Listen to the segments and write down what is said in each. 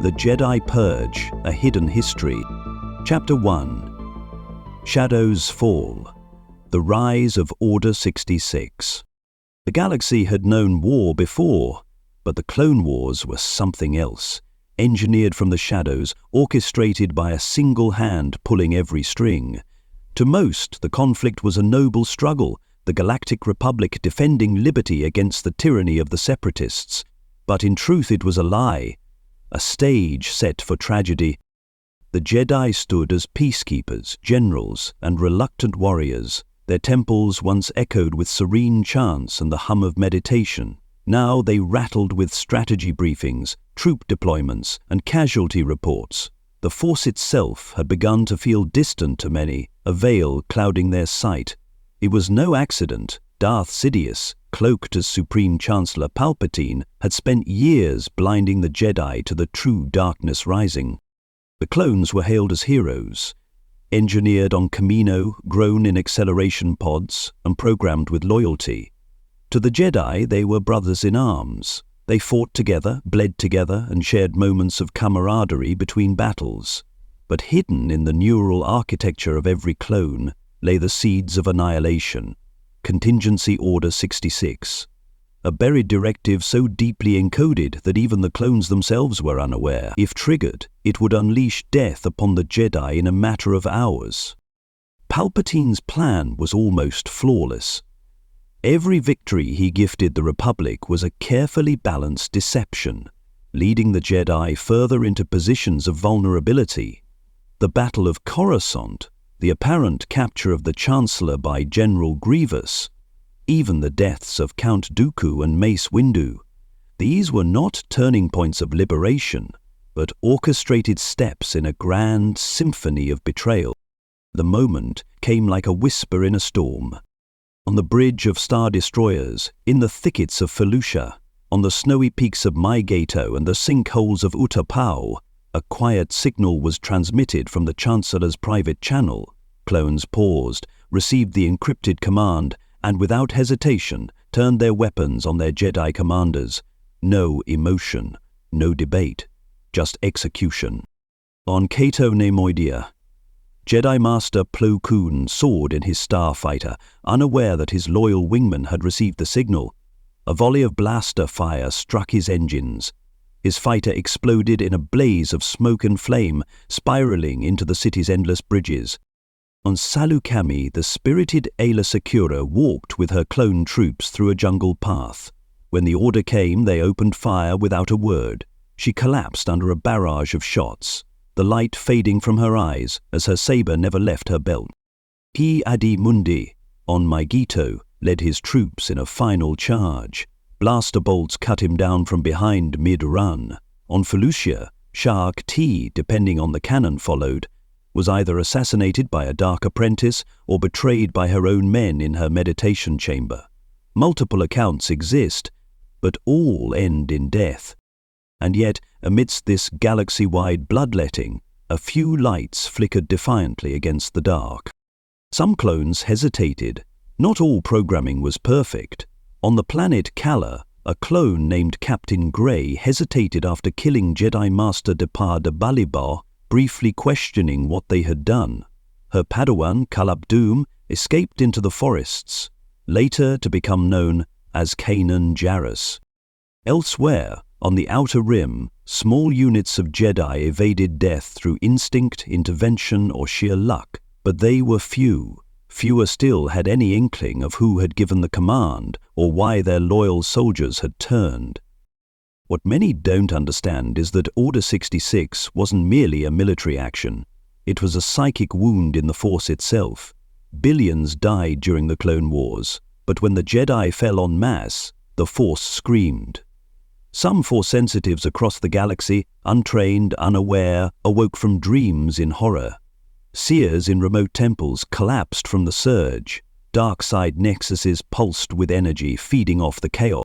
The Jedi Purge, A Hidden History. Chapter 1. Shadows Fall. The Rise of Order 66. The galaxy had known war before, but the Clone Wars were something else, engineered from the shadows, orchestrated by a single hand pulling every string. To most, the conflict was a noble struggle, the Galactic Republic defending liberty against the tyranny of the Separatists. But in truth it was a lie, a stage set for tragedy. The Jedi stood as peacekeepers, generals, and reluctant warriors. Their temples once echoed with serene chants and the hum of meditation. Now they rattled with strategy briefings, troop deployments, and casualty reports. The Force itself had begun to feel distant to many, a veil clouding their sight. It was no accident. Darth Sidious, cloaked as Supreme Chancellor Palpatine, had spent years blinding the Jedi to the true darkness rising. The clones were hailed as heroes, engineered on Camino, grown in acceleration pods, and programmed with loyalty. To the Jedi, they were brothers in arms. They fought together, bled together, and shared moments of camaraderie between battles. But hidden in the neural architecture of every clone lay the seeds of annihilation. Contingency Order 66. A buried directive so deeply encoded that even the clones themselves were unaware. If triggered, it would unleash death upon the Jedi in a matter of hours. Palpatine's plan was almost flawless. Every victory he gifted the Republic was a carefully balanced deception, leading the Jedi further into positions of vulnerability. The Battle of Coruscant, the apparent capture of the Chancellor by General Grievous, even the deaths of Count Dooku and Mace Windu. These were not turning points of liberation, but orchestrated steps in a grand symphony of betrayal. The moment came like a whisper in a storm. On the bridge of Star Destroyers, in the thickets of Felucia, on the snowy peaks of Mygato and the sinkholes of Utapau, a quiet signal was transmitted from the Chancellor's private channel. Clones paused, received the encrypted command, and without hesitation turned their weapons on their Jedi commanders. No emotion, no debate, just execution. On Cato Nemoidia, Jedi Master Plo Koon soared in his starfighter, unaware that his loyal wingman had received the signal. A volley of blaster fire struck his engines. His fighter exploded in a blaze of smoke and flame, spiraling into the city's endless bridges. On Salukami, the spirited Aayla Secura walked with her clone troops through a jungle path. When the order came, they opened fire without a word. She collapsed under a barrage of shots, the light fading from her eyes as her saber never left her belt. Ki Adi Mundi, on Mygato, led his troops in a final charge. Blaster bolts cut him down from behind mid-run. On Felucia, Shark T, depending on the cannon followed, was either assassinated by a dark apprentice or betrayed by her own men in her meditation chamber. Multiple accounts exist, but all end in death. And yet, amidst this galaxy-wide bloodletting, a few lights flickered defiantly against the dark. Some clones hesitated. Not all programming was perfect. On the planet Kala, a clone named Captain Grey hesitated after killing Jedi Master Depar de Balibar, briefly questioning what they had done. Her Padawan, Calab Doom, escaped into the forests, later to become known as Kanan Jarrus. Elsewhere, on the Outer Rim, small units of Jedi evaded death through instinct, intervention, or sheer luck, but they were few. Fewer still had any inkling of who had given the command or why their loyal soldiers had turned. What many don't understand is that Order 66 wasn't merely a military action. It was a psychic wound in the Force itself. Billions died during the Clone Wars, but when the Jedi fell en masse, the Force screamed. Some Force-sensitives across the galaxy, untrained, unaware, awoke from dreams in horror. Seers in remote temples collapsed from the surge. Dark side nexuses pulsed with energy, feeding off the chaos.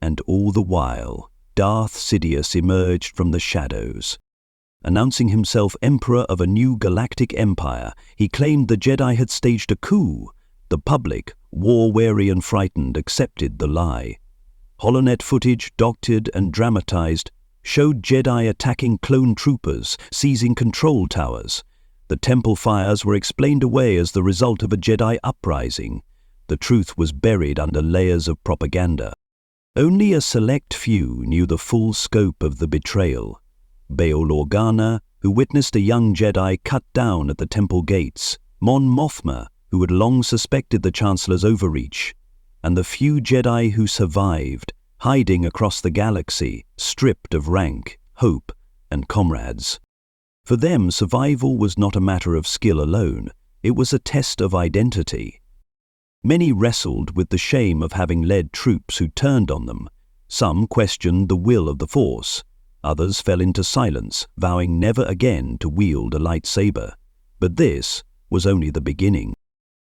And all the while, Darth Sidious emerged from the shadows. Announcing himself Emperor of a new galactic empire, he claimed the Jedi had staged a coup. The public, war-weary and frightened, accepted the lie. Holonet footage, doctored and dramatized, showed Jedi attacking clone troopers, seizing control towers. The temple fires were explained away as the result of a Jedi uprising. The truth was buried under layers of propaganda. Only a select few knew the full scope of the betrayal. Bail Organa, who witnessed a young Jedi cut down at the temple gates, Mon Mothma, who had long suspected the Chancellor's overreach, and the few Jedi who survived, hiding across the galaxy, stripped of rank, hope, and comrades. For them, survival was not a matter of skill alone, it was a test of identity. Many wrestled with the shame of having led troops who turned on them. Some questioned the will of the Force. Others fell into silence, vowing never again to wield a lightsaber. But this was only the beginning.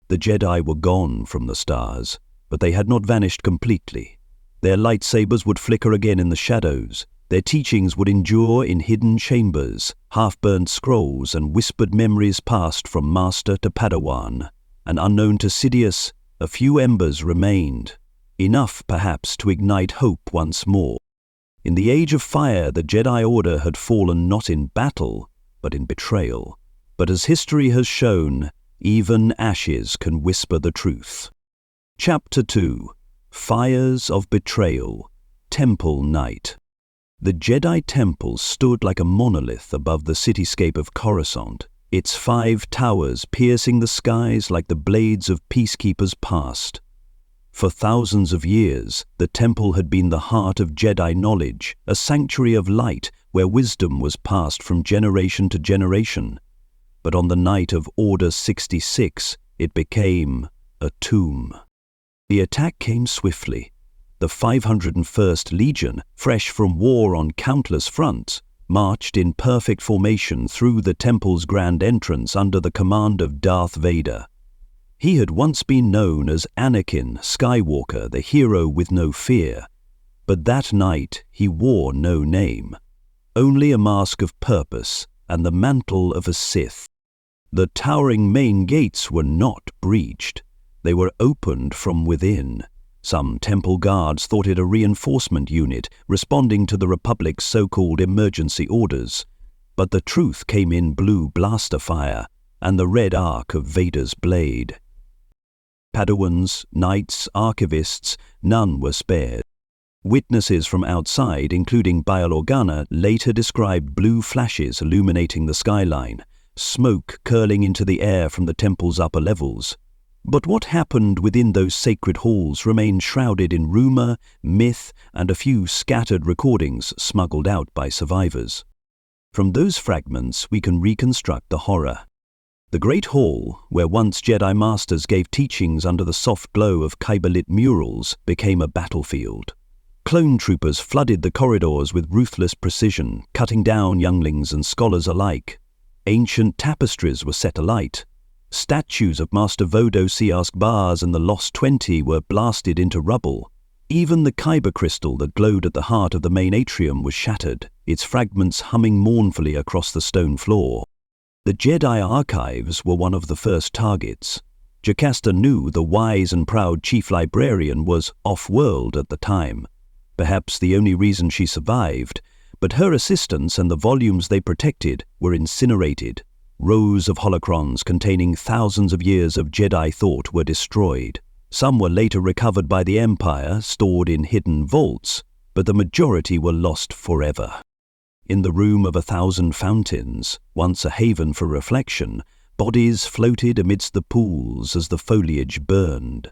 The Jedi were gone from the stars, but they had not vanished completely. Their lightsabers would flicker again in the shadows. Their teachings would endure in hidden chambers, half-burnt scrolls and whispered memories passed from master to Padawan. And unknown to Sidious, a few embers remained, enough perhaps to ignite hope once more. In the Age of Fire, the Jedi Order had fallen not in battle, but in betrayal. But as history has shown, even ashes can whisper the truth. Chapter 2. Fires of Betrayal. Temple Night. The Jedi Temple stood like a monolith above the cityscape of Coruscant, its 5 towers piercing the skies like the blades of peacekeepers past. For thousands of years, the temple had been the heart of Jedi knowledge, a sanctuary of light where wisdom was passed from generation to generation. But on the night of Order 66, it became a tomb. The attack came swiftly. The 501st Legion, fresh from war on countless fronts, marched in perfect formation through the temple's grand entrance under the command of Darth Vader. He had once been known as Anakin Skywalker, the hero with no fear, but that night he wore no name, only a mask of purpose and the mantle of a Sith. The towering main gates were not breached. They were opened from within. Some temple guards thought it a reinforcement unit responding to the Republic's so-called emergency orders, but the truth came in blue blaster fire and the red arc of Vader's blade. Padawans, knights, archivists, none were spared. Witnesses from outside, including Bail Organa, later described blue flashes illuminating the skyline, smoke curling into the air from the temple's upper levels. But what happened within those sacred halls remained shrouded in rumor, myth, and a few scattered recordings smuggled out by survivors. From those fragments we can reconstruct the horror. The Great Hall, where once Jedi Masters gave teachings under the soft glow of Kyber-lit murals, became a battlefield. Clone troopers flooded the corridors with ruthless precision, cutting down younglings and scholars alike. Ancient tapestries were set alight. Statues of Master Vodo Siask Bars and the Lost 20 were blasted into rubble. Even the Kyber crystal that glowed at the heart of the main atrium was shattered, its fragments humming mournfully across the stone floor. The Jedi archives were one of the first targets. Jocasta knew the wise and proud chief librarian was off-world at the time. Perhaps the only reason she survived, but her assistants and the volumes they protected were incinerated. Rows of holocrons containing thousands of years of Jedi thought were destroyed. Some were later recovered by the Empire, stored in hidden vaults, but the majority were lost forever. In the Room of 1,000 Fountains, once a haven for reflection, bodies floated amidst the pools as the foliage burned.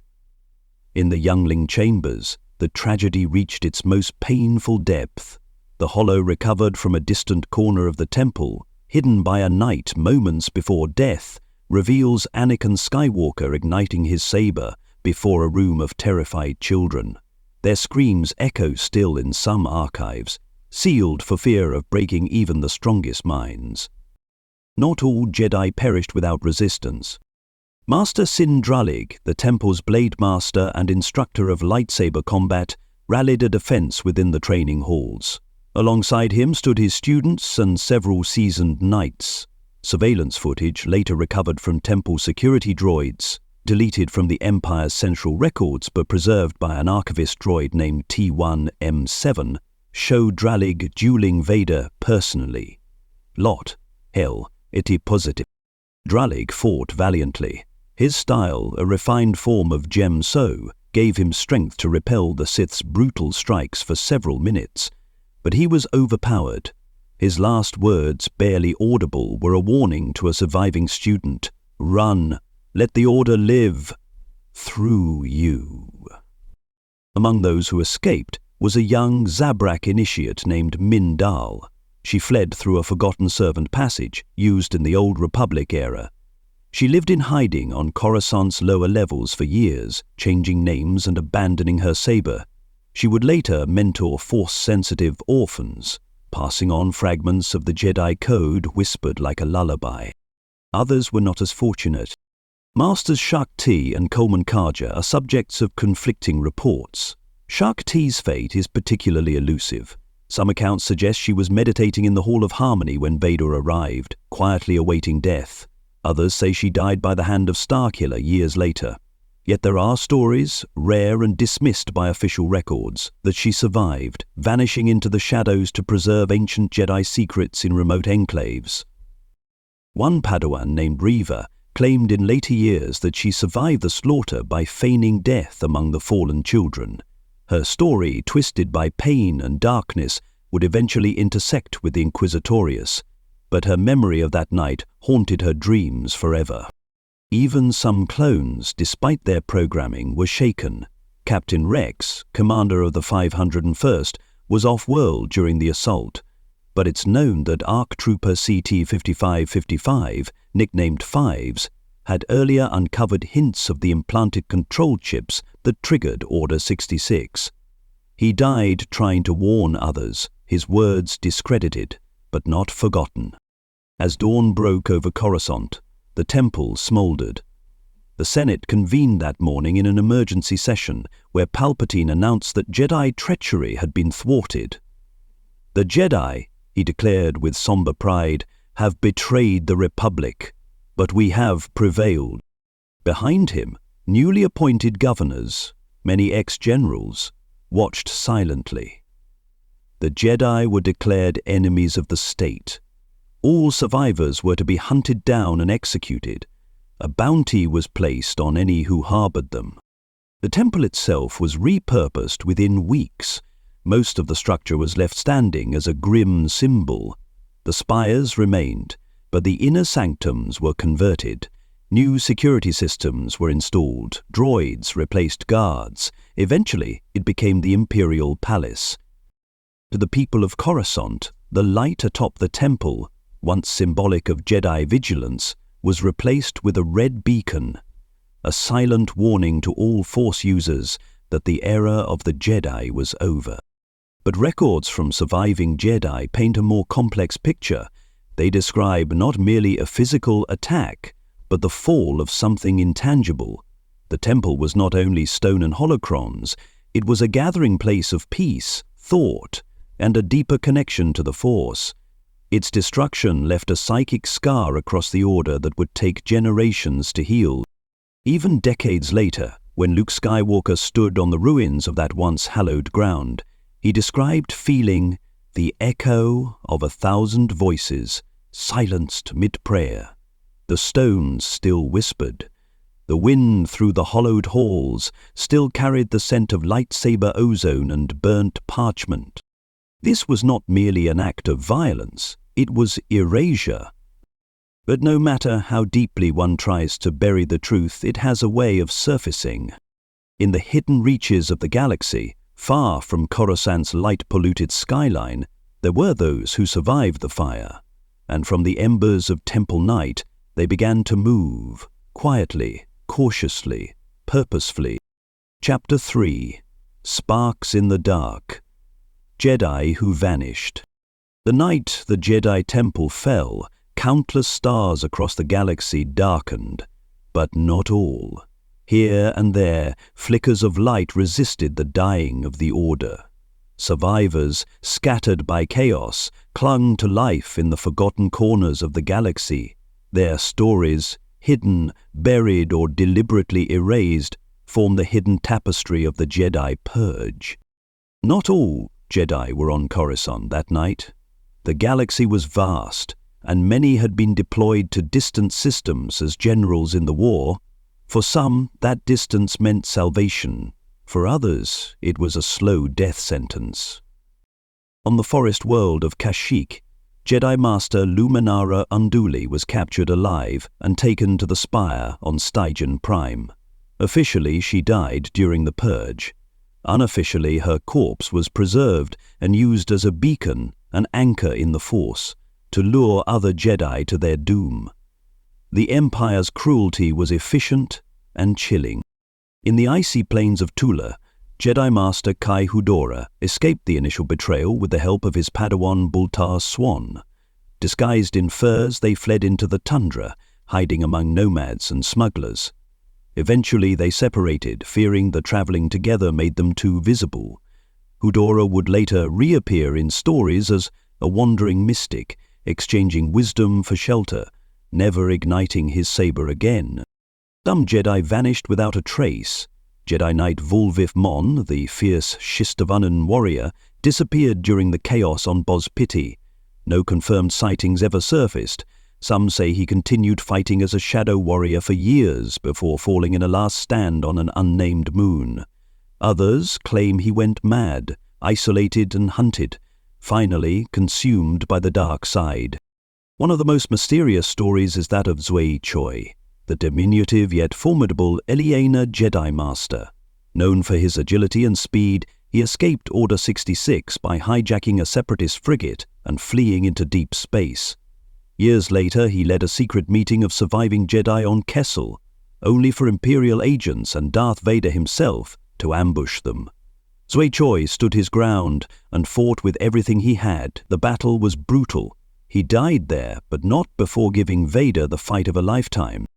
In the Youngling Chambers, the tragedy reached its most painful depth. The hollow recovered from a distant corner of the temple, hidden by a knight moments before death, reveals Anakin Skywalker igniting his saber before a room of terrified children. Their screams echo still in some archives, sealed for fear of breaking even the strongest minds. Not all Jedi perished without resistance. Master Sindralig, the temple's blade master and instructor of lightsaber combat, rallied a defense within the training halls. Alongside him stood his students and several seasoned knights. Surveillance footage, later recovered from temple security droids, deleted from the Empire's central records but preserved by an archivist droid named T1M7, show Dralig dueling Vader personally. Lot, hell, eti positive. Dralig fought valiantly. His style, a refined form of Gem-So, gave him strength to repel the Sith's brutal strikes for several minutes. But he was overpowered. His last words, barely audible, were a warning to a surviving student. Run. Let the Order live. Through you. Among those who escaped was a young Zabrak initiate named Min Dal. She fled through a forgotten servant passage used in the Old Republic era. She lived in hiding on Coruscant's lower levels for years, changing names and abandoning her saber. She would later mentor Force-sensitive orphans, passing on fragments of the Jedi Code whispered like a lullaby. Others were not as fortunate. Masters Shak Ti and Coleman Karja are subjects of conflicting reports. Shak Ti's fate is particularly elusive. Some accounts suggest she was meditating in the Hall of Harmony when Vader arrived, quietly awaiting death. Others say she died by the hand of Starkiller years later. Yet there are stories, rare and dismissed by official records, that she survived, vanishing into the shadows to preserve ancient Jedi secrets in remote enclaves. One Padawan named Reva claimed in later years that she survived the slaughter by feigning death among the fallen children. Her story, twisted by pain and darkness, would eventually intersect with the Inquisitorius, but her memory of that night haunted her dreams forever. Even some clones, despite their programming, were shaken. Captain Rex, commander of the 501st, was off-world during the assault, but it's known that ARC Trooper CT-5555, nicknamed Fives, had earlier uncovered hints of the implanted control chips that triggered Order 66. He died trying to warn others, his words discredited, but not forgotten. As dawn broke over Coruscant, the temple smoldered. The Senate convened that morning in an emergency session where Palpatine announced that Jedi treachery had been thwarted. "The Jedi," he declared with somber pride, "have betrayed the Republic, but we have prevailed." Behind him, newly appointed governors, many ex-generals, watched silently. The Jedi were declared enemies of the state. All survivors were to be hunted down and executed. A bounty was placed on any who harbored them. The temple itself was repurposed within weeks. Most of the structure was left standing as a grim symbol. The spires remained, but the inner sanctums were converted. New security systems were installed, droids replaced guards. Eventually, it became the Imperial Palace. To the people of Coruscant, the light atop the temple, once symbolic of Jedi vigilance, was replaced with a red beacon, a silent warning to all Force users that the era of the Jedi was over. But records from surviving Jedi paint a more complex picture. They describe not merely a physical attack, but the fall of something intangible. The temple was not only stone and holocrons, it was a gathering place of peace, thought, and a deeper connection to the Force. Its destruction left a psychic scar across the Order that would take generations to heal. Even decades later, when Luke Skywalker stood on the ruins of that once hallowed ground, he described feeling the echo of 1,000 voices, silenced mid-prayer. The stones still whispered. The wind through the hollowed halls still carried the scent of lightsaber ozone and burnt parchment. This was not merely an act of violence, it was erasure. But no matter how deeply one tries to bury the truth, it has a way of surfacing. In the hidden reaches of the galaxy, far from Coruscant's light-polluted skyline, there were those who survived the fire, and from the embers of Temple Night, they began to move, quietly, cautiously, purposefully. Chapter 3. Sparks in the Dark. Jedi who vanished. The night the Jedi Temple fell, countless stars across the galaxy darkened, but not all. Here and there, flickers of light resisted the dying of the Order. Survivors, scattered by chaos, clung to life in the forgotten corners of the galaxy. Their stories, hidden, buried, or deliberately erased, form the hidden tapestry of the Jedi Purge. Not all Jedi were on Coruscant that night. The galaxy was vast, and many had been deployed to distant systems as generals in the war. For some, that distance meant salvation. For others, it was a slow death sentence. On the forest world of Kashyyyk, Jedi Master Luminara Unduli was captured alive and taken to the Spire on Stygian Prime. Officially, she died during the Purge. Unofficially, her corpse was preserved and used as a beacon, an anchor in the Force, to lure other Jedi to their doom. The Empire's cruelty was efficient and chilling. In the icy plains of Tula, Jedi Master Kai Hudora escaped the initial betrayal with the help of his Padawan Bultar Swan. Disguised in furs, they fled into the tundra, hiding among nomads and smugglers. Eventually they separated, fearing the traveling together made them too visible. Hudora would later reappear in stories as a wandering mystic, exchanging wisdom for shelter, never igniting his saber again. Some Jedi vanished without a trace. Jedi Knight Volvif Mon, the fierce Shistavanan warrior, disappeared during the chaos on Bos Pitti. No confirmed sightings ever surfaced. Some say he continued fighting as a shadow warrior for years before falling in a last stand on an unnamed moon. Others claim he went mad, isolated and hunted, finally consumed by the dark side. One of the most mysterious stories is that of Zui Choi, the diminutive yet formidable Eliana Jedi Master. Known for his agility and speed, he escaped Order 66 by hijacking a separatist frigate and fleeing into deep space. Years later, he led a secret meeting of surviving Jedi on Kessel, only for Imperial agents and Darth Vader himself to ambush them. Zui Choi stood his ground and fought with everything he had. The battle was brutal. He died there, but not before giving Vader the fight of a lifetime.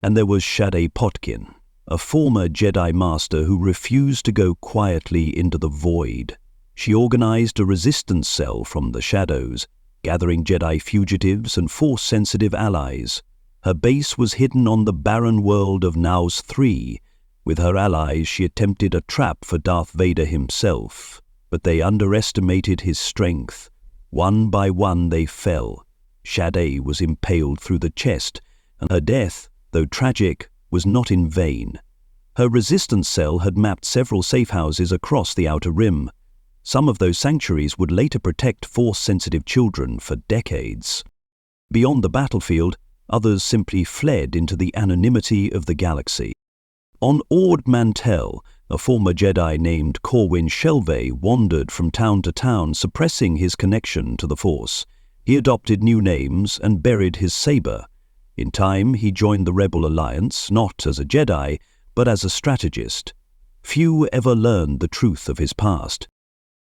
And there was Shadé Potkin, a former Jedi Master who refused to go quietly into the void. She organized a resistance cell from the shadows, gathering Jedi fugitives and Force-sensitive allies. Her base was hidden on the barren world of Naus 3. With her allies, she attempted a trap for Darth Vader himself, but they underestimated his strength. One by one they fell. Shadé was impaled through the chest, and her death, though tragic, was not in vain. Her resistance cell had mapped several safe houses across the Outer Rim. Some of those sanctuaries would later protect Force-sensitive children for decades. Beyond the battlefield, others simply fled into the anonymity of the galaxy. On Ord Mantell, a former Jedi named Corwin Shelvey wandered from town to town, suppressing his connection to the Force. He adopted new names and buried his saber. In time, he joined the Rebel Alliance, not as a Jedi, but as a strategist. Few ever learned the truth of his past.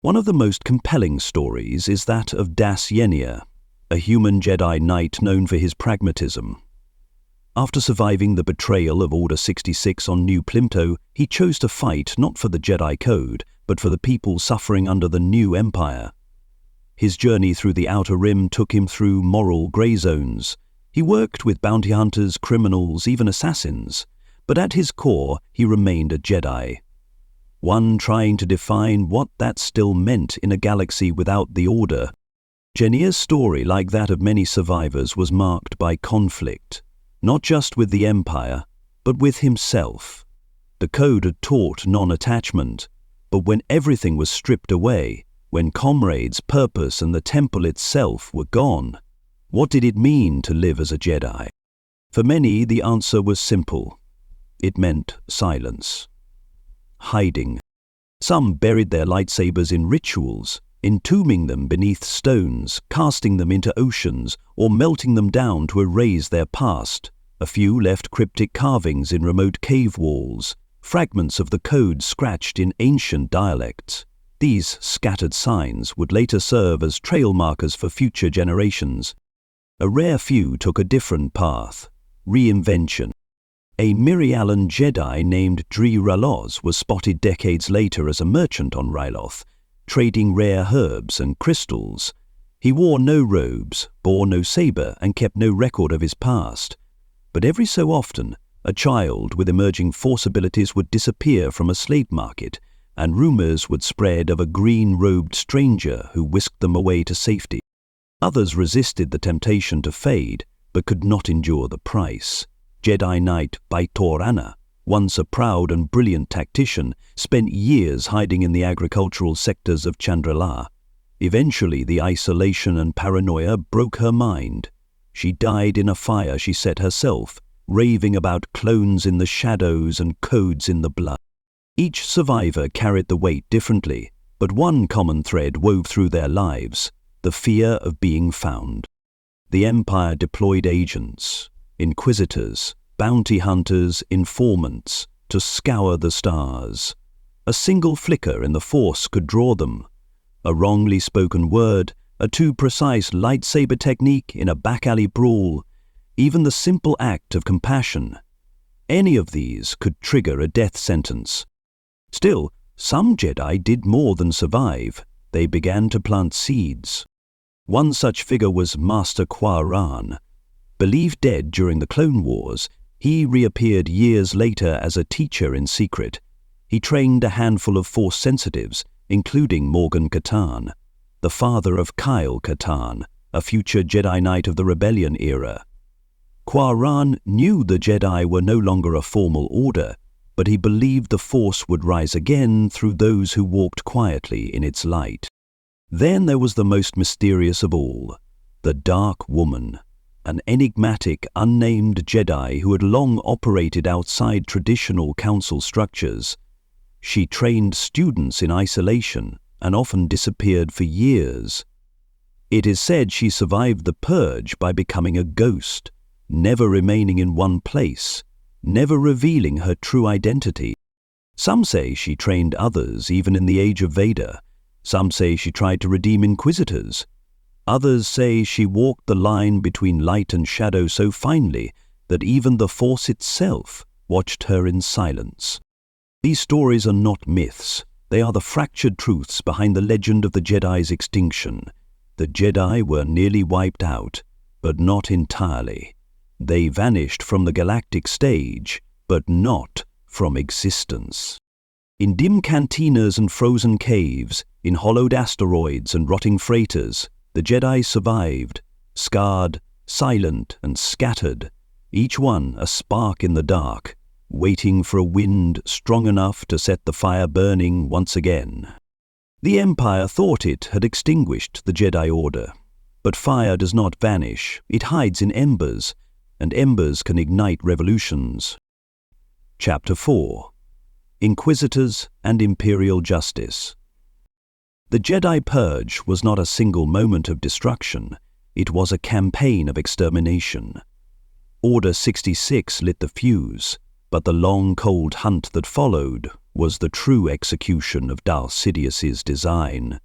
One of the most compelling stories is that of Das Yenia, a human Jedi Knight known for his pragmatism. After surviving the betrayal of Order 66 on New Plimto, he chose to fight not for the Jedi Code, but for the people suffering under the new Empire. His journey through the Outer Rim took him through moral grey zones. He worked with bounty hunters, criminals, even assassins, but at his core he remained a Jedi. One trying to define what that still meant in a galaxy without the Order. Jenia's story, like that of many survivors, was marked by conflict, not just with the Empire, but with himself. Decode had taught non-attachment, but when everything was stripped away, when comrades, purpose, and the temple itself were gone, what did it mean to live as a Jedi? For many, the answer was simple. It meant silence. Hiding. Some buried their lightsabers in rituals, entombing them beneath stones, casting them into oceans, or melting them down to erase their past. A few left cryptic carvings in remote cave walls, fragments of the code scratched in ancient dialects. These scattered signs would later serve as trail markers for future generations. A rare few took a different path, reinvention. A Mirialan Jedi named Dri Raloz was spotted decades later as a merchant on Ryloth, trading rare herbs and crystals. He wore no robes, bore no saber, and kept no record of his past. But every so often, a child with emerging Force abilities would disappear from a slave market, and rumors would spread of a green-robed stranger who whisked them away to safety. Others resisted the temptation to fade, but could not endure the price. Jedi Knight Baitorana, once a proud and brilliant tactician, spent years hiding in the agricultural sectors of Chandrila. Eventually, the isolation and paranoia broke her mind. She died in a fire she set herself, raving about clones in the shadows and codes in the blood. Each survivor carried the weight differently, but one common thread wove through their lives: the fear of being found. The Empire deployed agents, Inquisitors, bounty hunters, informants, to scour the stars. A single flicker in the Force could draw them. A wrongly spoken word, a too precise lightsaber technique in a back-alley brawl, even the simple act of compassion. Any of these could trigger a death sentence. Still, some Jedi did more than survive. They began to plant seeds. One such figure was Master Qua-Ran. Believed dead during the Clone Wars, he reappeared years later as a teacher in secret. He trained a handful of Force sensitives, including Morgan Katan, the father of Kyle Katan, a future Jedi Knight of the Rebellion era. Qua-Ran knew the Jedi were no longer a formal order, but he believed the Force would rise again through those who walked quietly in its light. Then there was the most mysterious of all, the Dark Woman, an enigmatic, unnamed Jedi who had long operated outside traditional council structures. She trained students in isolation and often disappeared for years. It is said she survived the Purge by becoming a ghost, never remaining in one place, never revealing her true identity. Some say she trained others even in the age of Vader. Some say she tried to redeem Inquisitors. Others say she walked the line between light and shadow so finely that even the Force itself watched her in silence. These stories are not myths. They are the fractured truths behind the legend of the Jedi's extinction. The Jedi were nearly wiped out, but not entirely. They vanished from the galactic stage, but not from existence. In dim cantinas and frozen caves, in hollowed asteroids and rotting freighters, the Jedi survived, scarred, silent and scattered, each one a spark in the dark, waiting for a wind strong enough to set the fire burning once again. The Empire thought it had extinguished the Jedi Order, but fire does not vanish, it hides in embers, and embers can ignite revolutions. Chapter 4: Inquisitors and Imperial Justice. The Jedi Purge was not a single moment of destruction, it was a campaign of extermination. Order 66 lit the fuse, but the long cold hunt that followed was the true execution of Darth Sidious's design.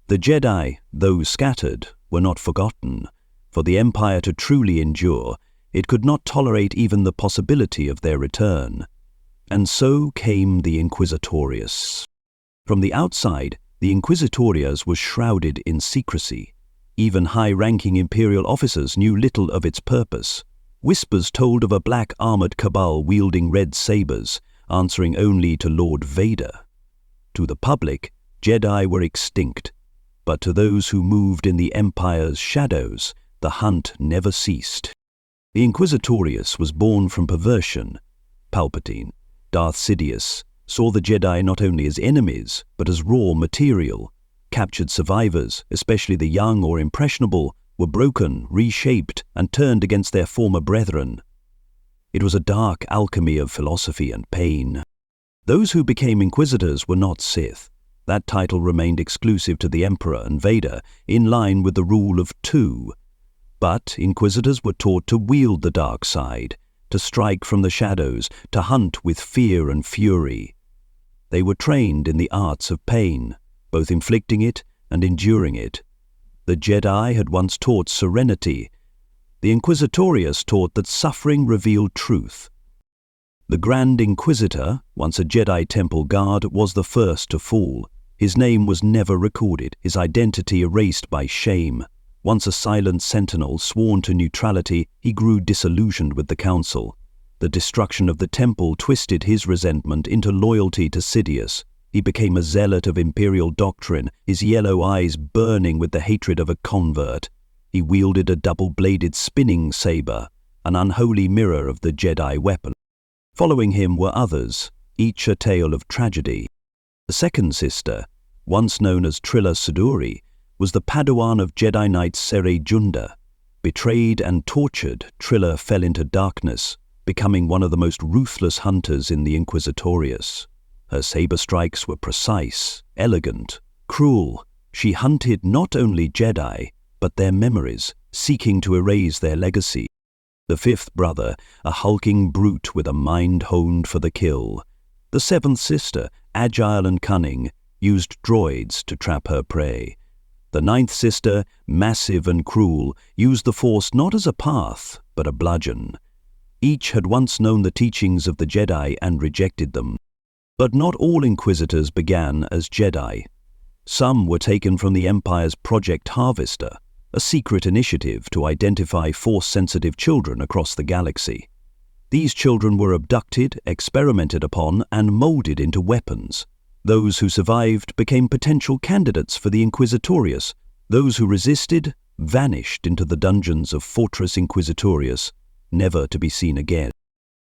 The Jedi, though scattered, were not forgotten. For the Empire to truly endure, it could not tolerate even the possibility of their return. And so came the Inquisitorius. From the outside, the Inquisitorius was shrouded in secrecy. Even high-ranking Imperial officers knew little of its purpose. Whispers told of a black armored cabal wielding red sabers, answering only to Lord Vader. To the public, Jedi were extinct, but to those who moved in the Empire's shadows, the hunt never ceased. The Inquisitorius was born from perversion. Palpatine, Darth Sidious, saw the Jedi not only as enemies, but as raw material. Captured survivors, especially the young or impressionable, were broken, reshaped, and turned against their former brethren. It was a dark alchemy of philosophy and pain. Those who became Inquisitors were not Sith. That title remained exclusive to the Emperor and Vader, in line with the rule of two. But Inquisitors were taught to wield the dark side, to strike from the shadows, to hunt with fear and fury. They were trained in the arts of pain, both inflicting it and enduring it. The Jedi had once taught serenity. The Inquisitorius taught that suffering revealed truth. The Grand Inquisitor, once a Jedi Temple guard, was the first to fall. His name was never recorded, his identity erased by shame. Once a silent sentinel sworn to neutrality, he grew disillusioned with the Council. The destruction of the Temple twisted his resentment into loyalty to Sidious. He became a zealot of Imperial doctrine, his yellow eyes burning with the hatred of a convert. He wielded a double-bladed spinning saber, an unholy mirror of the Jedi weapon. Following him were others, each a tale of tragedy. The second sister, once known as Trilla Suduri, was the Padawan of Jedi Knight Sere Junda. Betrayed and tortured, Trilla fell into darkness, becoming one of the most ruthless hunters in the Inquisitorius. Her saber strikes were precise, elegant, cruel. She hunted not only Jedi, but their memories, seeking to erase their legacy. The fifth brother, a hulking brute with a mind honed for the kill. The seventh sister, agile and cunning, used droids to trap her prey. The ninth sister, massive and cruel, used the Force not as a path, but a bludgeon. Each had once known the teachings of the Jedi and rejected them. But not all Inquisitors began as Jedi. Some were taken from the Empire's Project Harvester, a secret initiative to identify Force-sensitive children across the galaxy. These children were abducted, experimented upon, and molded into weapons. Those who survived became potential candidates for the Inquisitorius. Those who resisted vanished into the dungeons of Fortress Inquisitorius, never to be seen again.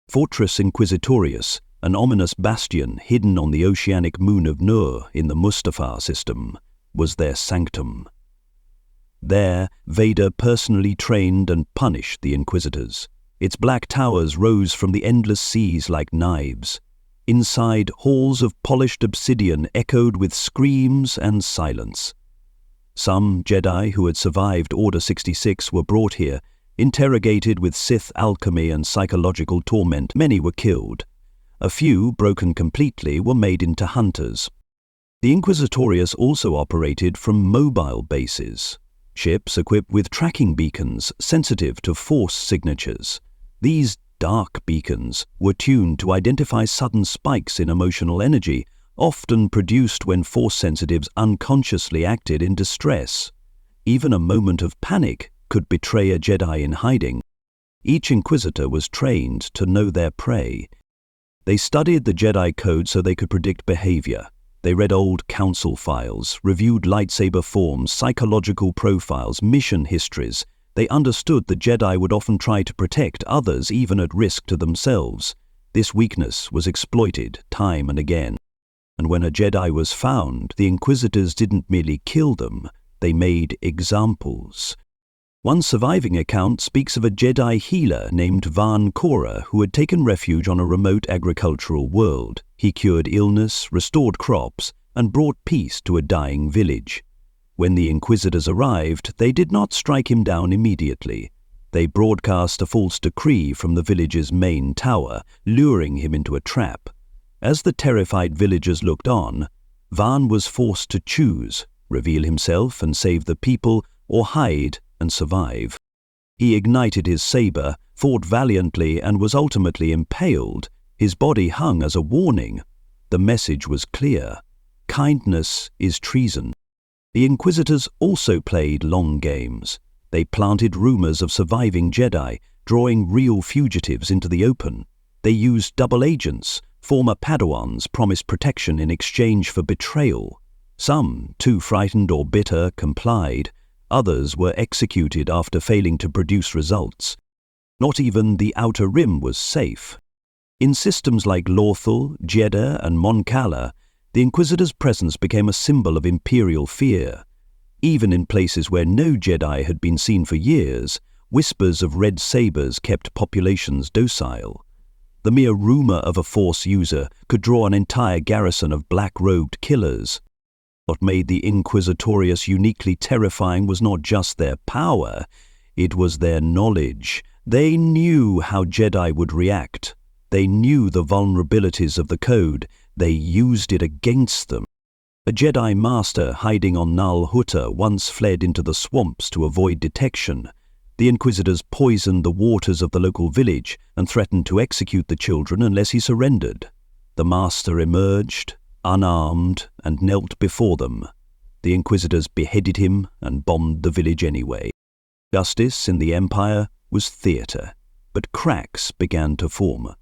Fortress Inquisitorius, an ominous bastion hidden on the oceanic moon of Nur in the Mustafar system, was their sanctum. There, Vader personally trained and punished the Inquisitors. Its black towers rose from the endless seas like knives. Inside, halls of polished obsidian echoed with screams and silence. Some Jedi who had survived Order 66 were brought here, interrogated with Sith alchemy and psychological torment. Many were killed. A few, broken completely, were made into hunters. The Inquisitorius also operated from mobile bases, ships equipped with tracking beacons sensitive to Force signatures. These dark beacons were tuned to identify sudden spikes in emotional energy, often produced when Force sensitives unconsciously acted in distress. Even a moment of panic could betray a Jedi in hiding. Each Inquisitor was trained to know their prey. They studied the Jedi Code so they could predict behavior. They read old council files, reviewed lightsaber forms, psychological profiles, mission histories. They understood the Jedi would often try to protect others, even at risk to themselves. This weakness was exploited time and again. And when a Jedi was found, the Inquisitors didn't merely kill them, they made examples. One surviving account speaks of a Jedi healer named Van Kora who had taken refuge on a remote agricultural world. He cured illness, restored crops, and brought peace to a dying village. When the Inquisitors arrived, they did not strike him down immediately. They broadcast a false decree from the village's main tower, luring him into a trap. As the terrified villagers looked on, Van was forced to choose, reveal himself and save the people, or hide and survive. He ignited his saber, fought valiantly, and was ultimately impaled. His body hung as a warning. The message was clear: kindness is treason. The Inquisitors also played long games. They planted rumors of surviving Jedi, drawing real fugitives into the open. They used double agents. Former Padawans promised protection in exchange for betrayal. Some, too frightened or bitter, complied. Others were executed after failing to produce results. Not even the Outer Rim was safe. In systems like Lothal, Jeddah, and Mon Cala, the Inquisitors' presence became a symbol of Imperial fear. Even in places where no Jedi had been seen for years, whispers of red sabers kept populations docile. The mere rumor of a Force user could draw an entire garrison of black-robed killers. What made the Inquisitorius uniquely terrifying was not just their power, it was their knowledge. They knew how Jedi would react. They knew the vulnerabilities of the Code. They used it against them. A Jedi Master hiding on Nal Hutta once fled into the swamps to avoid detection. The Inquisitors poisoned the waters of the local village and threatened to execute the children unless he surrendered. The Master emerged, unarmed, and knelt before them. The Inquisitors beheaded him and bombed the village anyway. Justice in the Empire was theatre, but cracks began to form.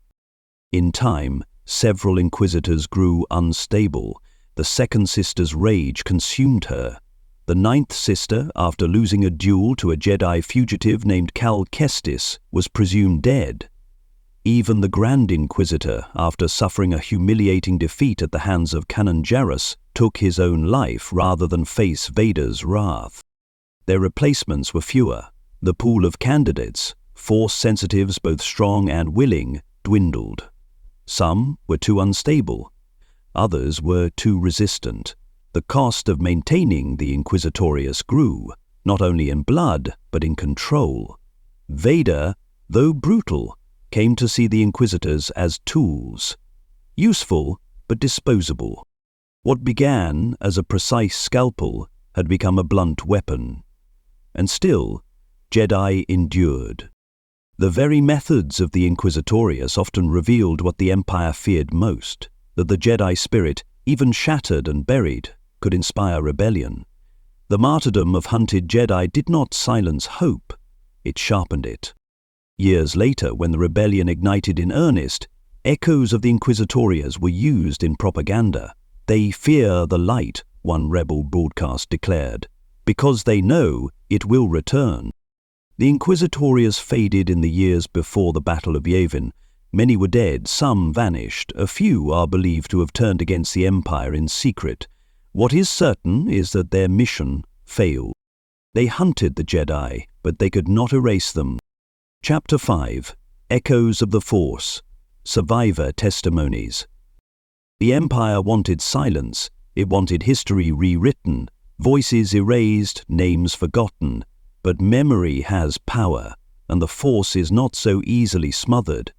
In time, several Inquisitors grew unstable. The second sister's rage consumed her. The ninth sister, after losing a duel to a Jedi fugitive named Cal Kestis, was presumed dead. Even the Grand Inquisitor, after suffering a humiliating defeat at the hands of Kanan Jarrus, took his own life rather than face Vader's wrath. Their replacements were fewer. The pool of candidates, Force sensitives both strong and willing, dwindled. Some were too unstable. Others were too resistant. The cost of maintaining the Inquisitorius grew, not only in blood, but in control. Vader, though brutal, came to see the Inquisitors as tools, useful but disposable. What began as a precise scalpel had become a blunt weapon. And still, Jedi endured. The very methods of the Inquisitorius often revealed what the Empire feared most, that the Jedi spirit, even shattered and buried, could inspire rebellion. The martyrdom of hunted Jedi did not silence hope, it sharpened it. Years later, when the rebellion ignited in earnest, echoes of the Inquisitorius were used in propaganda. They fear the light, one rebel broadcast declared, because they know it will return. The Inquisitorius faded in the years before the Battle of Yavin. Many were dead, some vanished, a few are believed to have turned against the Empire in secret. What is certain is that their mission failed. They hunted the Jedi, but they could not erase them. Chapter 5. Echoes of the Force. Survivor Testimonies. The Empire wanted silence. It wanted history rewritten, voices erased, names forgotten. But memory has power, and the Force is not so easily smothered.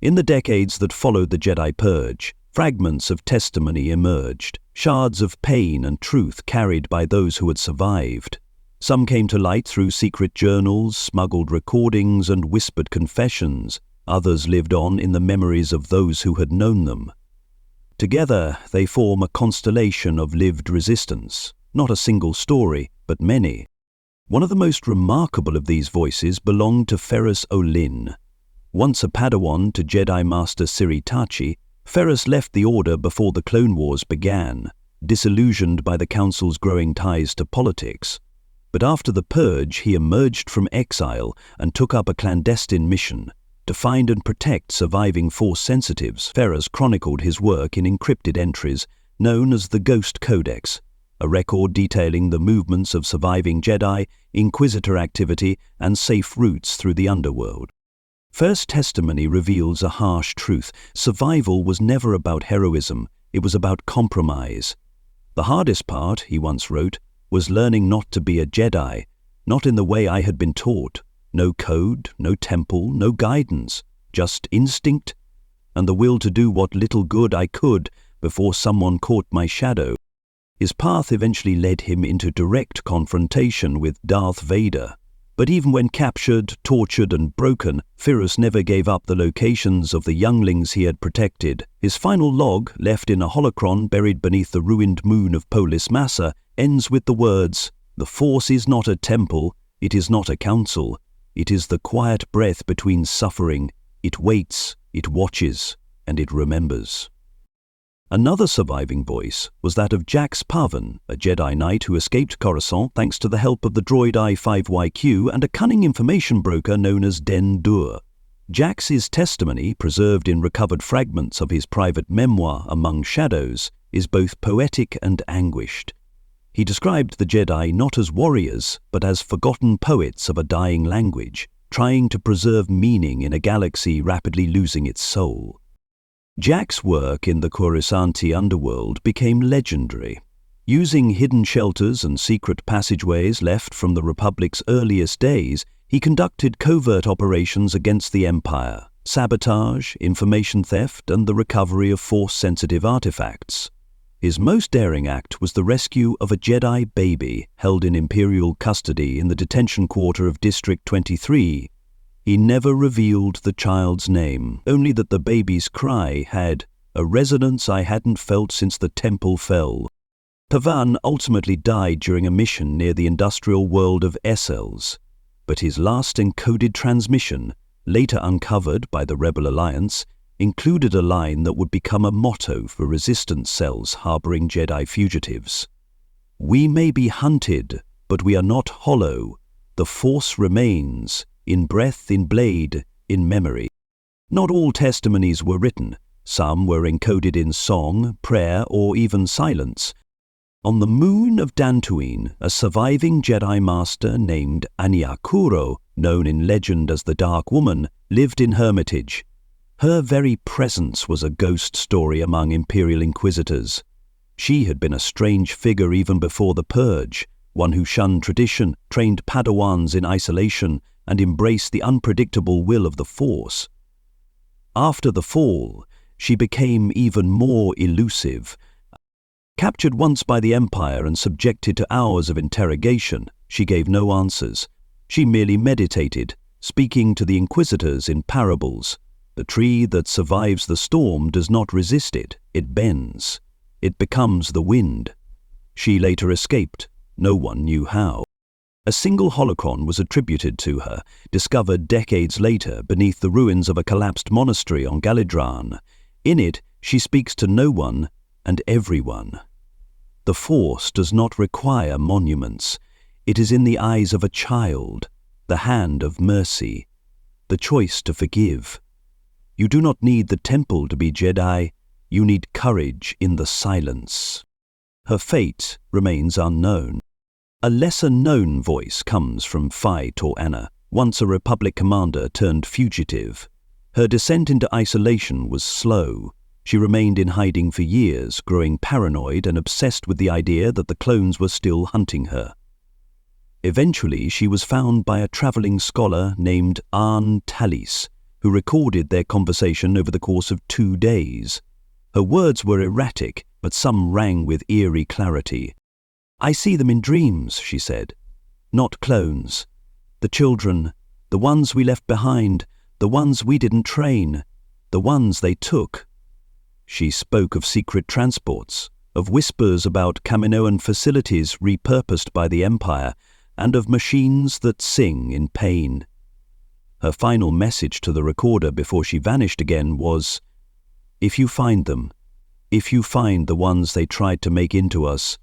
In the decades that followed the Jedi Purge, fragments of testimony emerged, shards of pain and truth carried by those who had survived. Some came to light through secret journals, smuggled recordings, and whispered confessions. Others lived on in the memories of those who had known them. Together, they form a constellation of lived resistance, not a single story, but many. One of the most remarkable of these voices belonged to Ferrus Olin. Once a Padawan to Jedi Master Siri Tachi, Ferrus left the Order before the Clone Wars began, disillusioned by the Council's growing ties to politics. But after the Purge, he emerged from exile and took up a clandestine mission to find and protect surviving Force sensitives. Ferrus chronicled his work in encrypted entries known as the Ghost Codex, a record detailing the movements of surviving Jedi, Inquisitor activity, and safe routes through the underworld. First testimony reveals a harsh truth. Survival was never about heroism, it was about compromise. The hardest part, he once wrote, was learning not to be a Jedi, not in the way I had been taught. No code, no temple, no guidance, just instinct, and the will to do what little good I could before someone caught my shadow. His path eventually led him into direct confrontation with Darth Vader. But even when captured, tortured, and broken, Ferrus never gave up the locations of the younglings he had protected. His final log, left in a holocron buried beneath the ruined moon of Polis Massa, ends with the words, "The Force is not a temple, it is not a council. It is the quiet breath between suffering. It waits, it watches, and it remembers." Another surviving voice was that of Jax Pavan, a Jedi Knight who escaped Coruscant thanks to the help of the droid I-5YQ and a cunning information broker known as Den Dur. Jax's testimony, preserved in recovered fragments of his private memoir Among Shadows, is both poetic and anguished. He described the Jedi not as warriors, but as forgotten poets of a dying language, trying to preserve meaning in a galaxy rapidly losing its soul. Jack's work in the Coruscanti underworld became legendary. Using hidden shelters and secret passageways left from the Republic's earliest days, he conducted covert operations against the Empire, sabotage, information theft, and the recovery of Force-sensitive artifacts. His most daring act was the rescue of a Jedi baby held in Imperial custody in the detention quarter of District 23. He never revealed the child's name, only that the baby's cry had a resonance I hadn't felt since the temple fell. Pavan ultimately died during a mission near the industrial world of Essels, but his last encoded transmission, later uncovered by the Rebel Alliance, included a line that would become a motto for resistance cells harboring Jedi fugitives. "We may be hunted, but we are not hollow. The Force remains, in breath, in blade, in memory." Not all testimonies were written. Some were encoded in song, prayer, or even silence. On the moon of Dantooine, a surviving Jedi Master named Aniakuro, known in legend as the Dark Woman, lived in hermitage. Her very presence was a ghost story among Imperial Inquisitors. She had been a strange figure even before the Purge, one who shunned tradition, trained Padawans in isolation, and embraced the unpredictable will of the Force. After the fall, she became even more elusive. Captured once by the Empire and subjected to hours of interrogation, she gave no answers. She merely meditated, speaking to the Inquisitors in parables. The tree that survives the storm does not resist it, it bends. It becomes the wind. She later escaped. No one knew how. A single holocron was attributed to her, discovered decades later beneath the ruins of a collapsed monastery on Galidran. In it, she speaks to no one and everyone. The Force does not require monuments. It is in the eyes of a child, the hand of mercy, the choice to forgive. You do not need the temple to be Jedi. You need courage in the silence. Her fate remains unknown. A lesser-known voice comes from Phi Tor-Anna, once a Republic commander turned fugitive. Her descent into isolation was slow. She remained in hiding for years, growing paranoid and obsessed with the idea that the clones were still hunting her. Eventually, she was found by a traveling scholar named Arn Talis, who recorded their conversation over the course of 2 days. Her words were erratic, but some rang with eerie clarity. "I see them in dreams," she said. "Not clones. The children, the ones we left behind, the ones we didn't train, the ones they took." She spoke of secret transports, of whispers about Kaminoan facilities repurposed by the Empire, and of machines that sing in pain. Her final message to the recorder before she vanished again was, "If you find them, if you find the ones they tried to make into us,